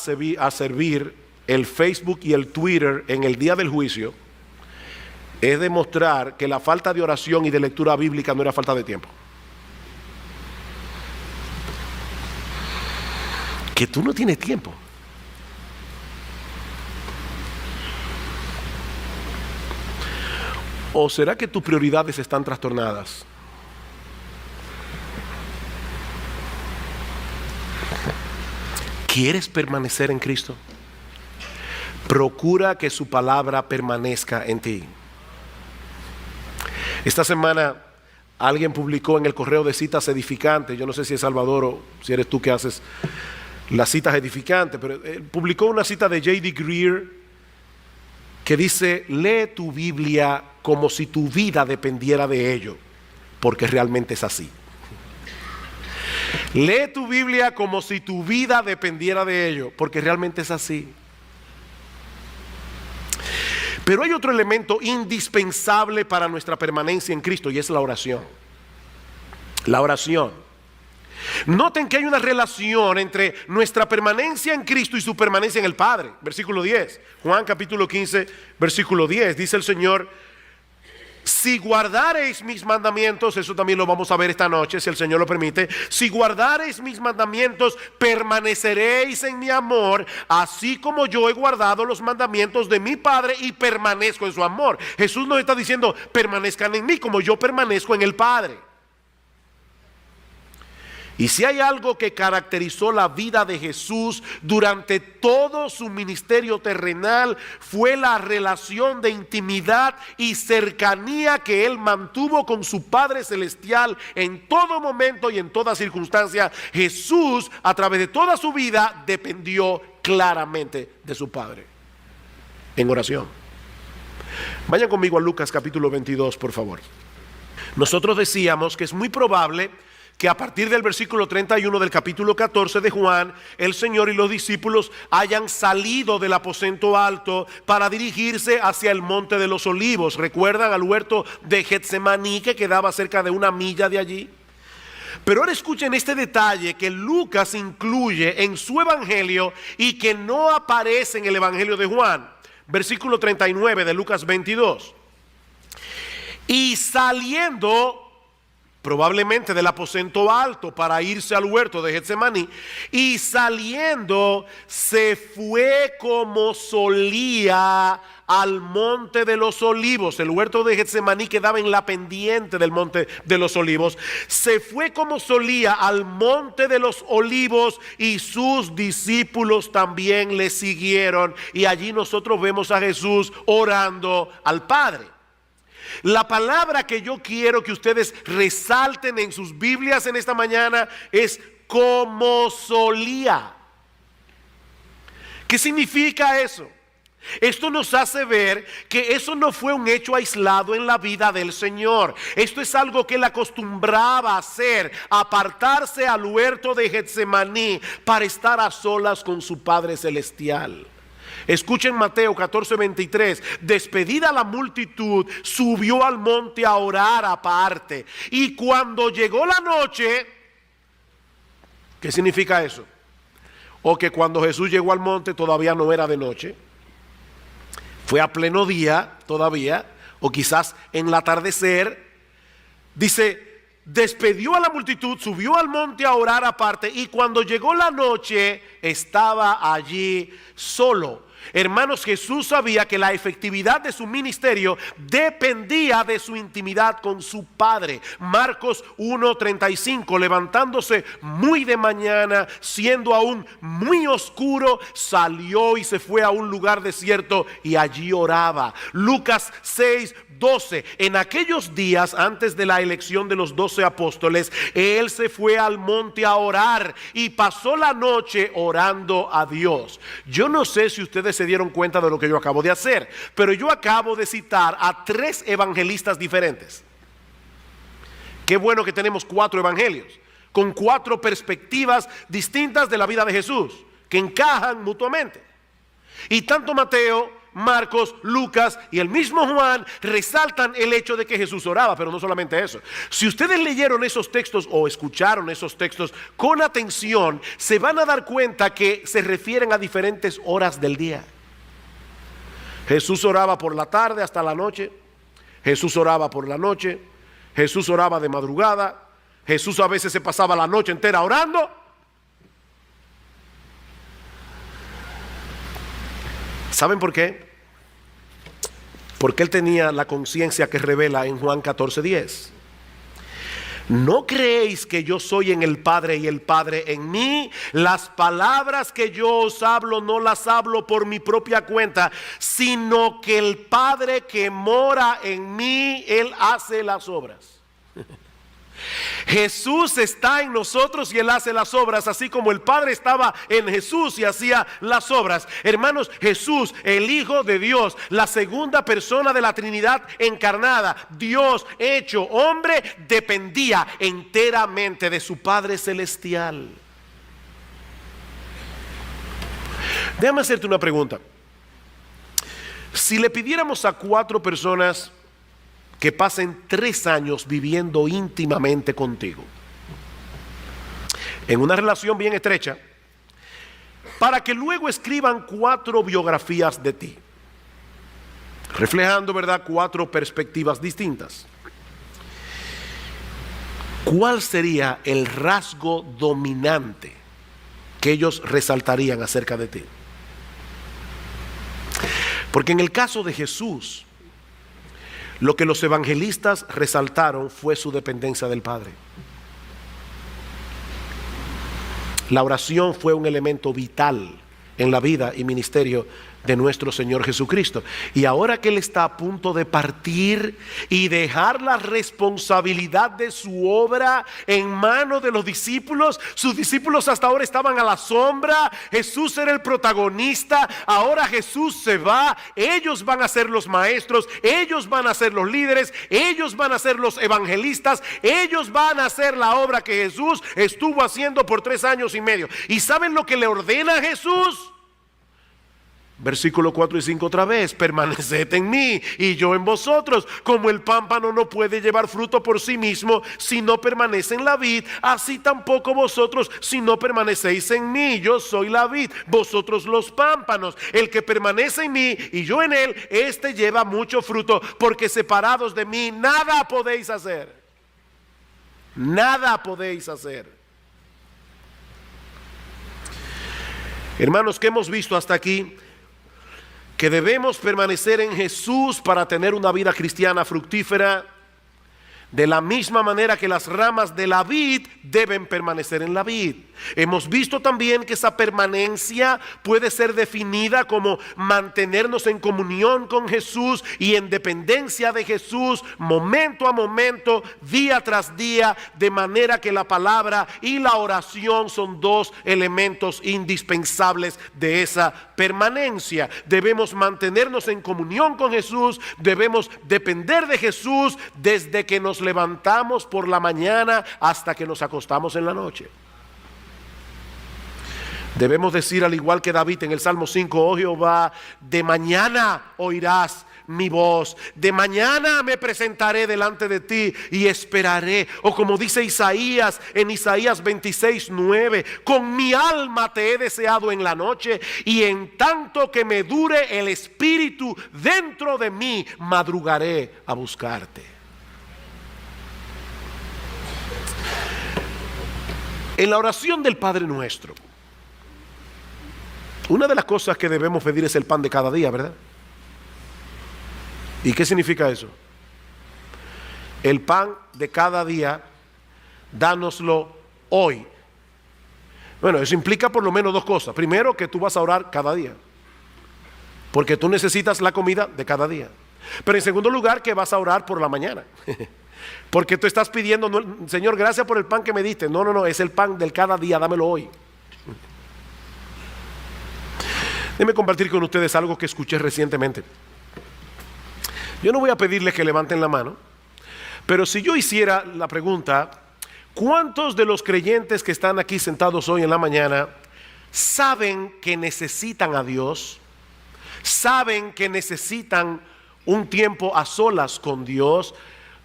servir el Facebook y el Twitter en el día del juicio, es demostrar que la falta de oración y de lectura bíblica no era falta de tiempo. Que tú no tienes tiempo. ¿O será que tus prioridades están trastornadas? ¿Quieres permanecer en Cristo? Procura que su palabra permanezca en ti. Esta semana alguien publicó en el correo de citas edificantes, yo no sé si es Salvador o si eres tú que haces las citas edificantes, pero publicó una cita de J.D. Greer que dice: lee tu Biblia como si tu vida dependiera de ello, porque realmente es así. Lee tu Biblia como si tu vida dependiera de ello, porque realmente es así. Pero hay otro elemento indispensable para nuestra permanencia en Cristo, y es la oración. La oración. Noten que hay una relación entre nuestra permanencia en Cristo y su permanencia en el Padre. Versículo 10, Juan capítulo 15, versículo 10, dice el Señor: si guardareis mis mandamientos, eso también lo vamos a ver esta noche, si el Señor lo permite. Si guardareis mis mandamientos, permaneceréis en mi amor, así como yo he guardado los mandamientos de mi Padre y permanezco en su amor. Jesús nos está diciendo, permanezcan en mí como yo permanezco en el Padre. Y si hay algo que caracterizó la vida de Jesús durante todo su ministerio terrenal, fue la relación de intimidad y cercanía que él mantuvo con su Padre Celestial en todo momento y en toda circunstancia. Jesús, a través de toda su vida, dependió claramente de su Padre en oración. Vayan conmigo a Lucas capítulo 22, por favor. Nosotros decíamos que es muy probable que a partir del versículo 31 del capítulo 14 de Juan, el Señor y los discípulos hayan salido del aposento alto para dirigirse hacia el monte de los olivos. ¿Recuerdan al huerto de Getsemaní que quedaba cerca de 1 milla de allí? Pero ahora escuchen este detalle que Lucas incluye en su evangelio y que no aparece en el evangelio de Juan. Versículo 39 de Lucas 22. Y saliendo probablemente del aposento alto para irse al huerto de Getsemaní, y saliendo se fue como solía al monte de los olivos. El huerto de Getsemaní quedaba en la pendiente del monte de los olivos. Se fue como solía al monte de los olivos y sus discípulos también le siguieron. Y allí nosotros vemos a Jesús orando al Padre. La palabra que yo quiero que ustedes resalten en sus Biblias en esta mañana es como solía. ¿Qué significa eso? Esto nos hace ver que eso no fue un hecho aislado en la vida del Señor. Esto es algo que él acostumbraba a hacer, apartarse al huerto de Getsemaní para estar a solas con su Padre Celestial. Escuchen Mateo 14:23. Despedida la multitud, subió al monte a orar aparte. Y cuando llegó la noche, ¿qué significa eso? O que cuando Jesús llegó al monte todavía no era de noche. Fue a pleno día todavía, o quizás en el atardecer. Dice, despedió a la multitud, subió al monte a orar aparte, y cuando llegó la noche estaba allí solo. Hermanos, Jesús sabía que la efectividad de su ministerio dependía de su intimidad con su Padre. Marcos 1:35, levantándose muy de mañana, siendo aún muy oscuro, salió y se fue a un lugar desierto y allí oraba. Lucas 6:12, en aquellos días antes de la elección de los 12 apóstoles, él se fue al monte a orar y pasó la noche orando a Dios. Yo no sé si ustedes se dieron cuenta de lo que yo acabo de hacer, pero yo acabo de citar a 3 evangelistas diferentes. Qué bueno que tenemos 4 evangelios con 4 perspectivas distintas de la vida de Jesús que encajan mutuamente. Y tanto Mateo, Marcos, Lucas y el mismo Juan resaltan el hecho de que Jesús oraba. Pero no solamente eso, si ustedes leyeron esos textos o escucharon esos textos con atención, se van a dar cuenta que se refieren a diferentes horas del día. Jesús oraba por la tarde hasta la noche, Jesús oraba por la noche, Jesús oraba de madrugada, Jesús a veces se pasaba la noche entera orando. ¿Saben por qué? Porque él tenía la conciencia que revela en Juan 14:10. ¿No creéis que yo soy en el Padre y el Padre en mí? Las palabras que yo os hablo no las hablo por mi propia cuenta, sino que el Padre que mora en mí, Él hace las obras. Jesús está en nosotros y Él hace las obras, así como el Padre estaba en Jesús y hacía las obras. Hermanos, Jesús, el Hijo de Dios, la segunda persona de la Trinidad encarnada, Dios hecho hombre, dependía enteramente de su Padre Celestial. Déjame hacerte una pregunta. Si le pidiéramos a 4 personas que pasen 3 años viviendo íntimamente contigo, en una relación bien estrecha, para que luego escriban 4 biografías de ti, reflejando, ¿verdad?, 4 perspectivas distintas. ¿Cuál sería el rasgo dominante que ellos resaltarían acerca de ti? Porque en el caso de Jesús, lo que los evangelistas resaltaron fue su dependencia del Padre. La oración fue un elemento vital en la vida y ministerio de nuestro Señor Jesucristo. Y ahora que Él está a punto de partir y dejar la responsabilidad de su obra en manos de los discípulos, sus discípulos hasta ahora estaban a la sombra, Jesús era el protagonista, ahora Jesús se va, ellos van a ser los maestros, ellos van a ser los líderes, ellos van a ser los evangelistas, ellos van a hacer la obra que Jesús estuvo haciendo por 3 años y medio. ¿Y saben lo que le ordena a Jesús? Versículo 4 y 5 otra vez: permaneced en mí y yo en vosotros. Como el pámpano no puede llevar fruto por sí mismo si no permanece en la vid, así tampoco vosotros si no permanecéis en mí. Yo soy la vid, vosotros los pámpanos. El que permanece en mí y yo en él, este lleva mucho fruto, porque separados de mí nada podéis hacer. Nada podéis hacer. Hermanos, ¿qué hemos visto hasta aquí? Que debemos permanecer en Jesús para tener una vida cristiana fructífera, de la misma manera que las ramas de la vid deben permanecer en la vid. Hemos visto también que esa permanencia puede ser definida como mantenernos en comunión con Jesús y en dependencia de Jesús, momento a momento, día tras día, de manera que la palabra y la oración son 2 elementos indispensables de esa permanencia. Debemos mantenernos en comunión con Jesús, debemos depender de Jesús desde que nos levantamos por la mañana hasta que nos acostamos en la noche. Debemos decir, al igual que David en el Salmo 5: oh Jehová, de mañana oirás mi voz, de mañana me presentaré delante de ti y esperaré. O como dice Isaías en Isaías 26:9: con mi alma te he deseado en la noche, y en tanto que me dure el espíritu dentro de mí, madrugaré a buscarte. En la oración del Padre Nuestro, una de las cosas que debemos pedir es el pan de cada día, ¿verdad? ¿Y qué significa eso? El pan de cada día, dánoslo hoy. Bueno, eso implica por lo menos 2 cosas. Primero, que tú vas a orar cada día, porque tú necesitas la comida de cada día. Pero en segundo lugar, que vas a orar por la mañana. Porque tú estás pidiendo: Señor, gracias por el pan que me diste. No, es el pan del cada día, dámelo hoy. Déjenme compartir con ustedes algo que escuché recientemente. Yo no voy a pedirles que levanten la mano, pero si yo hiciera la pregunta: ¿cuántos de los creyentes que están aquí sentados hoy en la mañana saben que necesitan a Dios? ¿Saben que necesitan un tiempo a solas con Dios?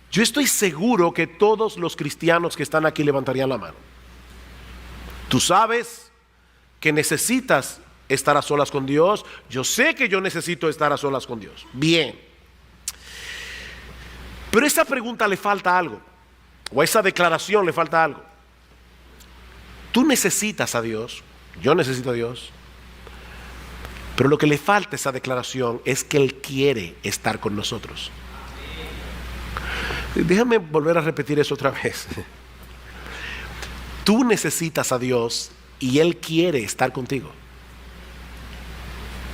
Yo estoy seguro que todos los cristianos que están aquí levantarían la mano. Tú sabes que necesitas estar a solas con Dios. Yo sé que yo necesito estar a solas con Dios. Bien. Pero a esa pregunta le falta algo, o a esa declaración le falta algo. Tú necesitas a Dios, yo necesito a Dios, pero lo que le falta a esa declaración es que Él quiere estar con nosotros. Déjame volver a repetir eso otra vez. Tú necesitas a Dios y Él quiere estar contigo.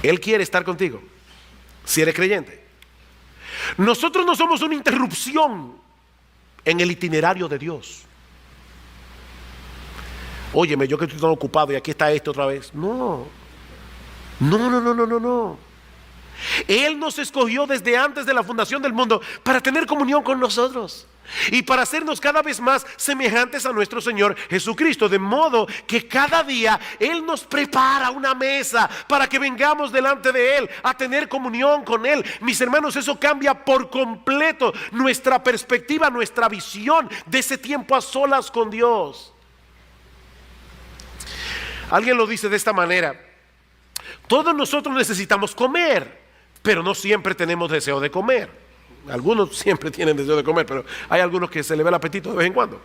Él quiere estar contigo, si eres creyente. Nosotros no somos una interrupción en el itinerario de Dios. Óyeme, yo que estoy tan ocupado y aquí está esto otra vez. No. Él nos escogió desde antes de la fundación del mundo para tener comunión con nosotros y para hacernos cada vez más semejantes a nuestro Señor Jesucristo, de modo que cada día Él nos prepara una mesa para que vengamos delante de Él a tener comunión con Él. Mis hermanos, eso cambia por completo nuestra perspectiva, nuestra visión de ese tiempo a solas con Dios. Alguien lo dice de esta manera: todos nosotros necesitamos comer, pero no siempre tenemos deseo de comer. Algunos siempre tienen deseo de comer, pero hay algunos que se les ve el apetito de vez en cuando.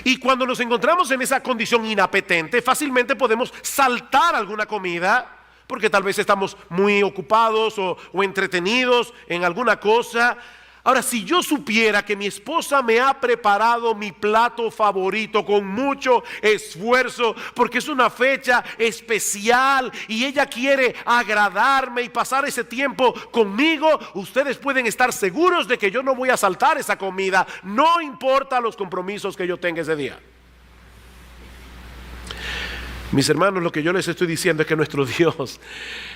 Y cuando nos encontramos en esa condición inapetente, fácilmente podemos saltar alguna comida, porque tal vez estamos muy ocupados o entretenidos en alguna cosa. Ahora, si yo supiera que mi esposa me ha preparado mi plato favorito con mucho esfuerzo, porque es una fecha especial y ella quiere agradarme y pasar ese tiempo conmigo, ustedes pueden estar seguros de que yo no voy a saltar esa comida, no importa los compromisos que yo tenga ese día. Mis hermanos, lo que yo les estoy diciendo es que nuestro Dios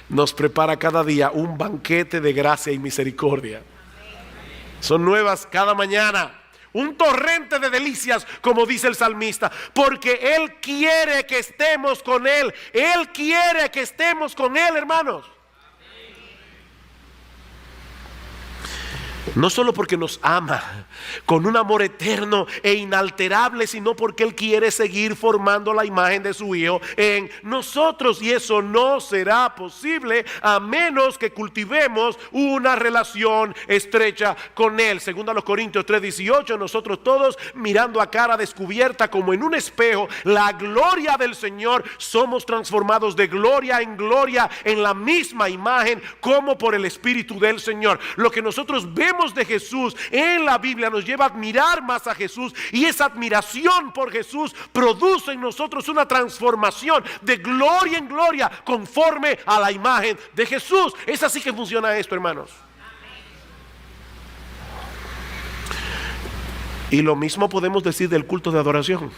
nos prepara cada día un banquete de gracia y misericordia. Son nuevas cada mañana, un torrente de delicias, como dice el salmista, porque Él quiere que estemos con Él. Él quiere que estemos con Él, hermanos. No solo porque nos ama con un amor eterno e inalterable, sino porque Él quiere seguir formando la imagen de su Hijo en nosotros. Y eso no será posible a menos que cultivemos una relación estrecha con Él. Según a los Corintios 3:18, nosotros todos mirando a cara descubierta como en un espejo la gloria del Señor, somos transformados de gloria en la misma imagen como por el Espíritu del Señor. Lo que nosotros vemos de Jesús en la Biblia nos lleva a admirar más a Jesús, y esa admiración por Jesús produce en nosotros una transformación de gloria en gloria conforme a la imagen de Jesús. Es así que funciona esto, hermanos. Y lo mismo podemos decir del culto de adoración.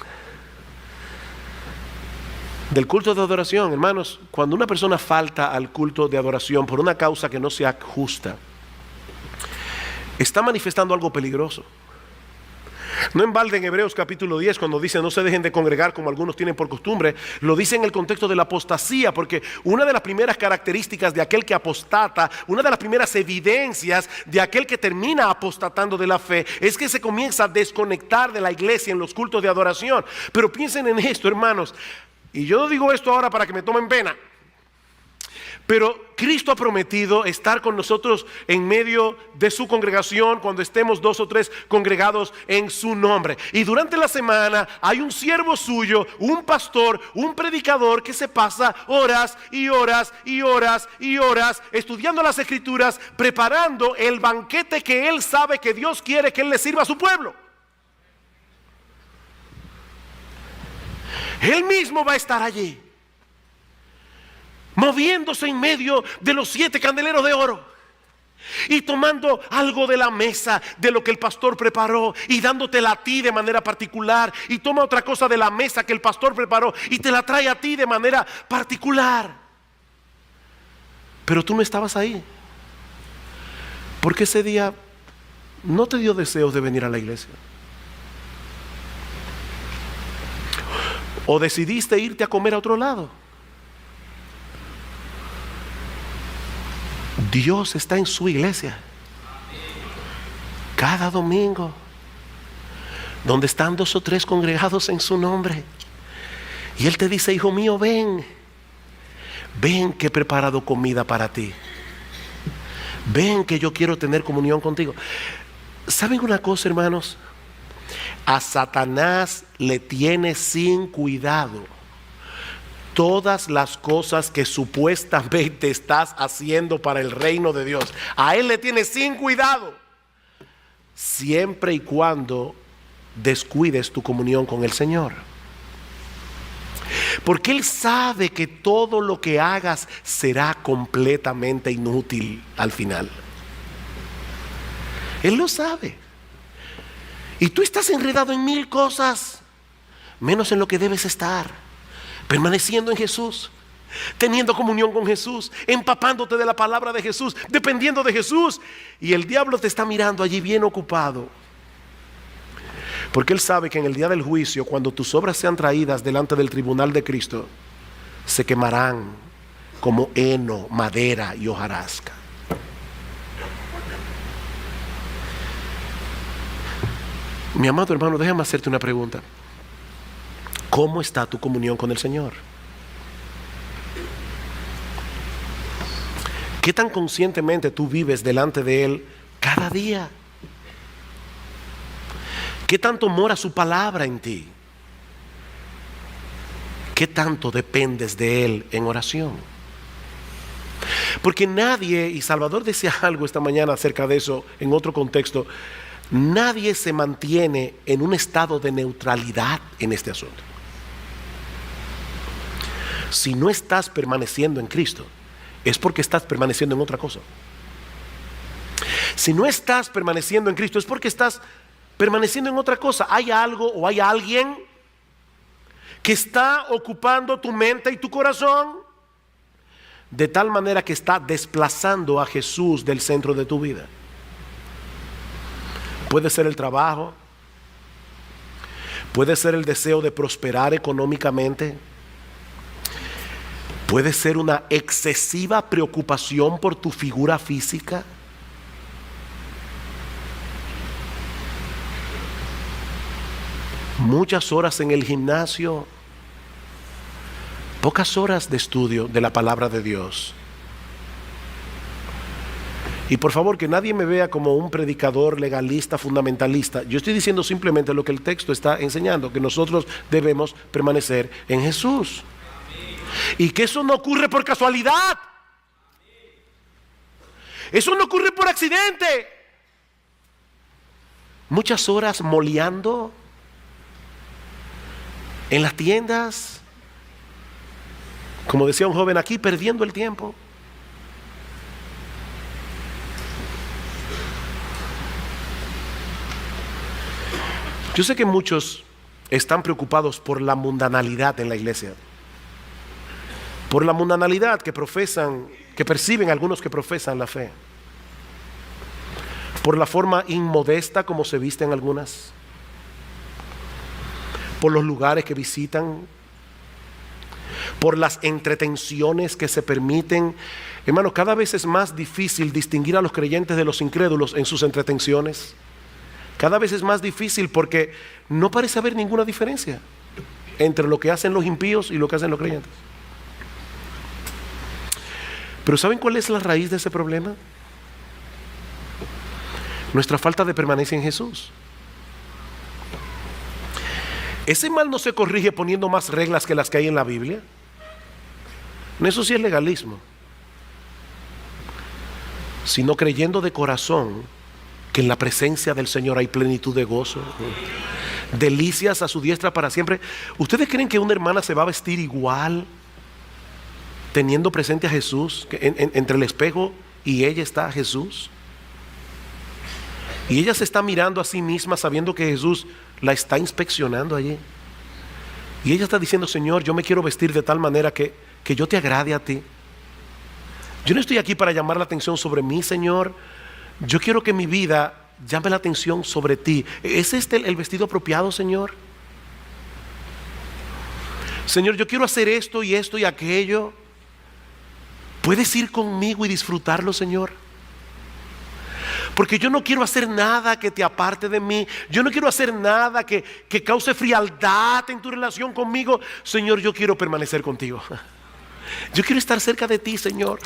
Del culto de adoración, hermanos, cuando una persona falta al culto de adoración por una causa que no sea justa, está manifestando algo peligroso. No en balde en Hebreos capítulo 10, cuando dice no se dejen de congregar como algunos tienen por costumbre, lo dice en el contexto de la apostasía, porque una de las primeras características de aquel que apostata, una de las primeras evidencias de aquel que termina apostatando de la fe, es que se comienza a desconectar de la iglesia en los cultos de adoración. Pero piensen en esto, hermanos, y yo no digo esto ahora para que me tomen pena, pero Cristo ha prometido estar con nosotros en medio de su congregación cuando estemos 2 o 3 congregados en su nombre. Y durante la semana hay un siervo suyo, un pastor, un predicador que se pasa horas y horas y horas y horas estudiando las Escrituras, preparando el banquete que él sabe que Dios quiere que él le sirva a su pueblo. Él mismo va a estar allí, moviéndose en medio de los 7 candeleros de oro y tomando algo de la mesa de lo que el pastor preparó y dándotela a ti de manera particular, y toma otra cosa de la mesa que el pastor preparó y te la trae a ti de manera particular. Pero tú no estabas ahí, porque ese día no te dio deseos de venir a la iglesia, o decidiste irte a comer a otro lado. Dios está en su iglesia cada domingo, donde están 2 o 3 congregados en su nombre, y Él te dice: hijo mío, ven que he preparado comida para ti, ven que yo quiero tener comunión contigo. ¿Saben una cosa, hermanos? A Satanás le tiene sin cuidado todas las cosas que supuestamente estás haciendo para el reino de Dios. A él le tiene sin cuidado, siempre y cuando descuides tu comunión con el Señor. Porque Él sabe que todo lo que hagas será completamente inútil al final. Él lo sabe. Y tú estás enredado en 1000 cosas, menos en lo que debes estar: permaneciendo en Jesús, teniendo comunión con Jesús, empapándote de la palabra de Jesús, dependiendo de Jesús. Y el diablo te está mirando allí bien ocupado, porque él sabe que en el día del juicio, cuando tus obras sean traídas delante del tribunal de Cristo, se quemarán como heno, madera y hojarasca. Mi amado hermano, déjame hacerte una pregunta. ¿Cómo está tu comunión con el Señor? ¿Qué tan conscientemente tú vives delante de Él cada día? ¿Qué tanto mora su palabra en ti? ¿Qué tanto dependes de Él en oración? Porque nadie, y Salvador decía algo esta mañana acerca de eso en otro contexto, nadie se mantiene en un estado de neutralidad en este asunto. Si no estás permaneciendo en Cristo, es porque estás permaneciendo en otra cosa. Si no estás permaneciendo en Cristo, es porque estás permaneciendo en otra cosa. Hay algo o hay alguien que está ocupando tu mente y tu corazón de tal manera que está desplazando a Jesús del centro de tu vida. Puede ser el trabajo, puede ser el deseo de prosperar económicamente, puede ser una excesiva preocupación por tu figura física. Muchas horas en el gimnasio, pocas horas de estudio de la palabra de Dios. Y por favor, que nadie me vea como un predicador legalista, fundamentalista. Yo estoy diciendo simplemente lo que el texto está enseñando, que nosotros debemos permanecer en Jesús. Y que eso no ocurre por casualidad. Eso no ocurre por accidente. Muchas horas moleando en las tiendas, como decía un joven aquí, perdiendo el tiempo. Yo sé que muchos están preocupados por la mundanalidad en la iglesia, por la mundanalidad que profesan, que perciben algunos que profesan la fe, por la forma inmodesta como se visten algunas, por los lugares que visitan, por las entretenciones que se permiten. Hermano, cada vez es más difícil distinguir a los creyentes de los incrédulos en sus entretenciones. Cada vez es más difícil porque no parece haber ninguna diferencia entre lo que hacen los impíos y lo que hacen los creyentes. Pero ¿saben cuál es la raíz de ese problema? Nuestra falta de permanencia en Jesús. Ese mal no se corrige poniendo más reglas que las que hay en la Biblia. Eso sí es legalismo. Sino creyendo de corazón que en la presencia del Señor hay plenitud de gozo, delicias a su diestra para siempre. ¿Ustedes creen que una hermana se va a vestir igual teniendo presente a Jesús? Que entre el espejo y ella está Jesús. Y ella se está mirando a sí misma sabiendo que Jesús la está inspeccionando allí. Y ella está diciendo: Señor, yo me quiero vestir de tal manera que yo te agrade a ti. Yo no estoy aquí para llamar la atención sobre mí, Señor. Yo quiero que mi vida llame la atención sobre ti. ¿Es este el vestido apropiado, Señor? Señor, yo quiero hacer esto y esto y aquello. ¿Puedes ir conmigo y disfrutarlo, Señor? Porque yo no quiero hacer nada que te aparte de mí. Yo no quiero hacer nada que cause frialdad en tu relación conmigo. Señor, yo quiero permanecer contigo. Yo quiero estar cerca de ti, Señor.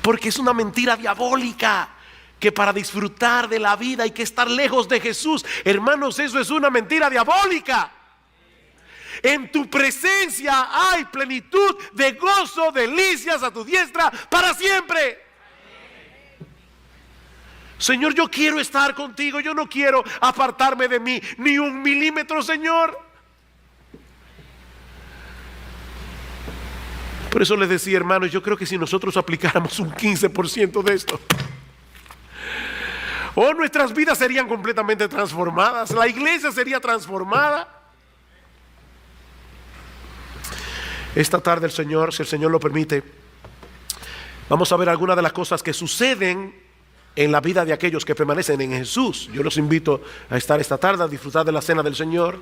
Porque es una mentira diabólica que para disfrutar de la vida hay que estar lejos de Jesús. Hermanos, eso es una mentira diabólica. En tu presencia hay plenitud de gozo, delicias a tu diestra para siempre. Señor, yo quiero estar contigo. Yo no quiero apartarme de mí ni un milímetro, Señor. Por eso les decía, hermanos, yo creo que si nosotros aplicáramos un 15% de esto, nuestras vidas serían completamente transformadas. La iglesia sería transformada. Esta tarde el Señor, si el Señor lo permite, vamos a ver algunas de las cosas que suceden en la vida de aquellos que permanecen en Jesús. Yo los invito a estar esta tarde, a disfrutar de la cena del Señor,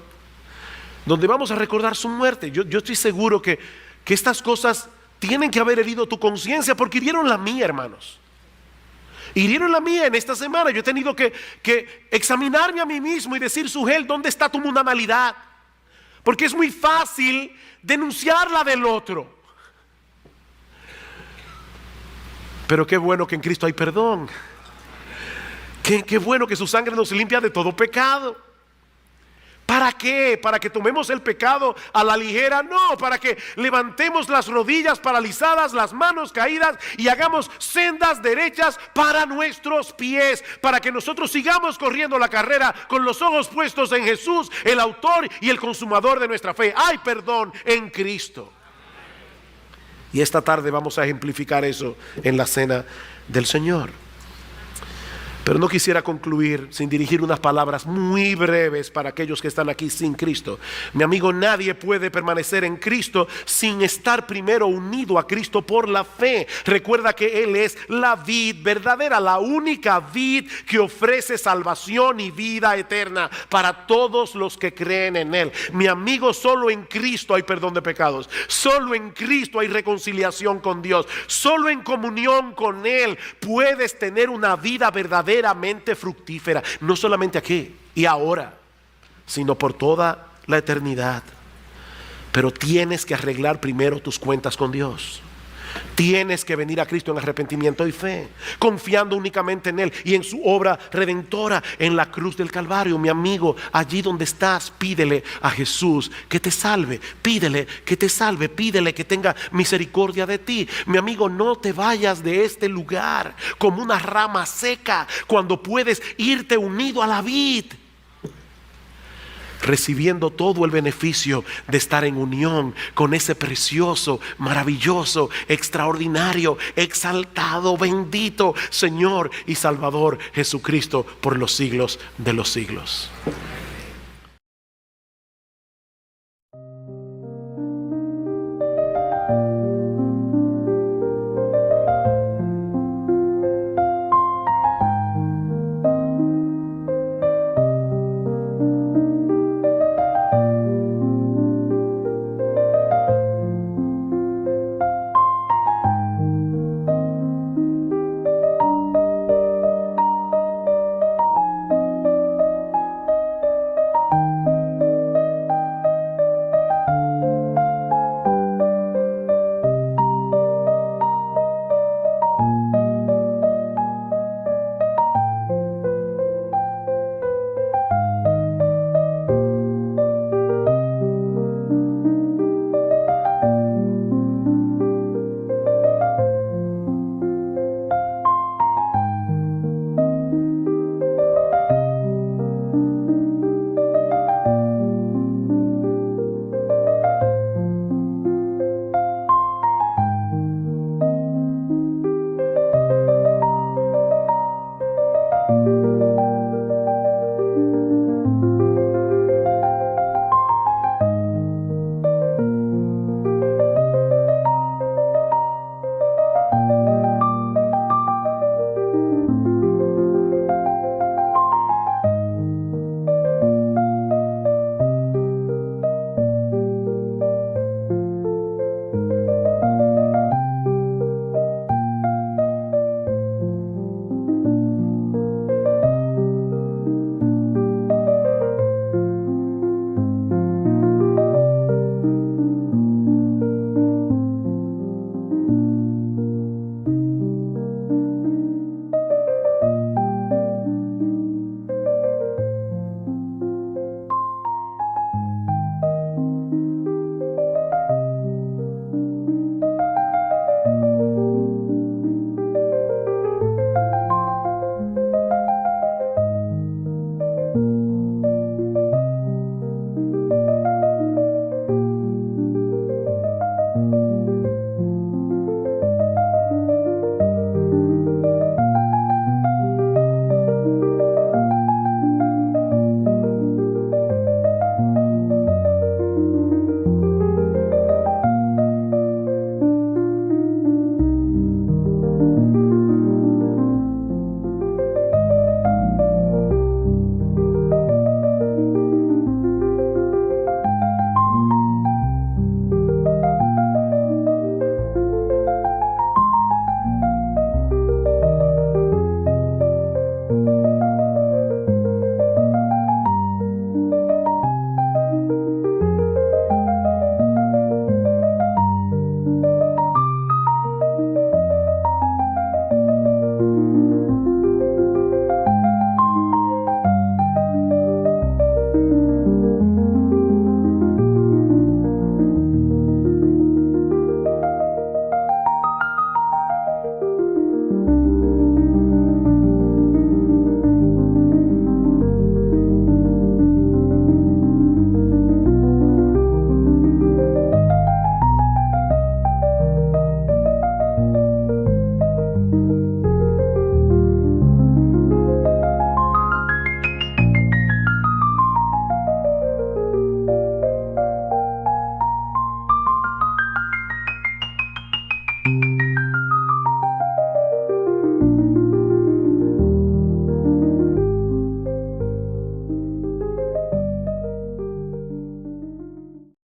donde vamos a recordar su muerte. Yo estoy seguro que estas cosas tienen que haber herido tu conciencia, porque hirieron la mía, hermanos. Hirieron la mía en esta semana. Yo he tenido que examinarme a mí mismo y decir: Sujel, ¿dónde está tu mundanalidad? Porque es muy fácil denunciar la del otro. Pero qué bueno que en Cristo hay perdón. Qué bueno que su sangre nos limpia de todo pecado. ¿Para qué? ¿Para que tomemos el pecado a la ligera? No, para que levantemos las rodillas paralizadas, las manos caídas y hagamos sendas derechas para nuestros pies, para que nosotros sigamos corriendo la carrera con los ojos puestos en Jesús, el autor y el consumador de nuestra fe. Hay perdón en Cristo. Y esta tarde vamos a ejemplificar eso en la cena del Señor. Pero no quisiera concluir sin dirigir unas palabras muy breves para aquellos que están aquí sin Cristo. Mi amigo, nadie puede permanecer en Cristo sin estar primero unido a Cristo por la fe. Recuerda que Él es la vid verdadera, la única vid que ofrece salvación y vida eterna para todos los que creen en Él. Mi amigo, solo en Cristo hay perdón de pecados. Solo en Cristo hay reconciliación con Dios. Solo en comunión con Él puedes tener una vida verdadera, fructífera, no solamente aquí y ahora, sino por toda la eternidad. Pero tienes que arreglar primero tus cuentas con Dios. Tienes que venir a Cristo en arrepentimiento y fe, confiando únicamente en Él y en su obra redentora en la cruz del Calvario. Mi amigo, allí donde estás, pídele a Jesús que te salve. Pídele que te salve, pídele que tenga misericordia de ti. Mi amigo, no te vayas de este lugar como una rama seca cuando puedes irte unido a la vid, recibiendo todo el beneficio de estar en unión con ese precioso, maravilloso, extraordinario, exaltado, bendito Señor y Salvador Jesucristo por los siglos de los siglos.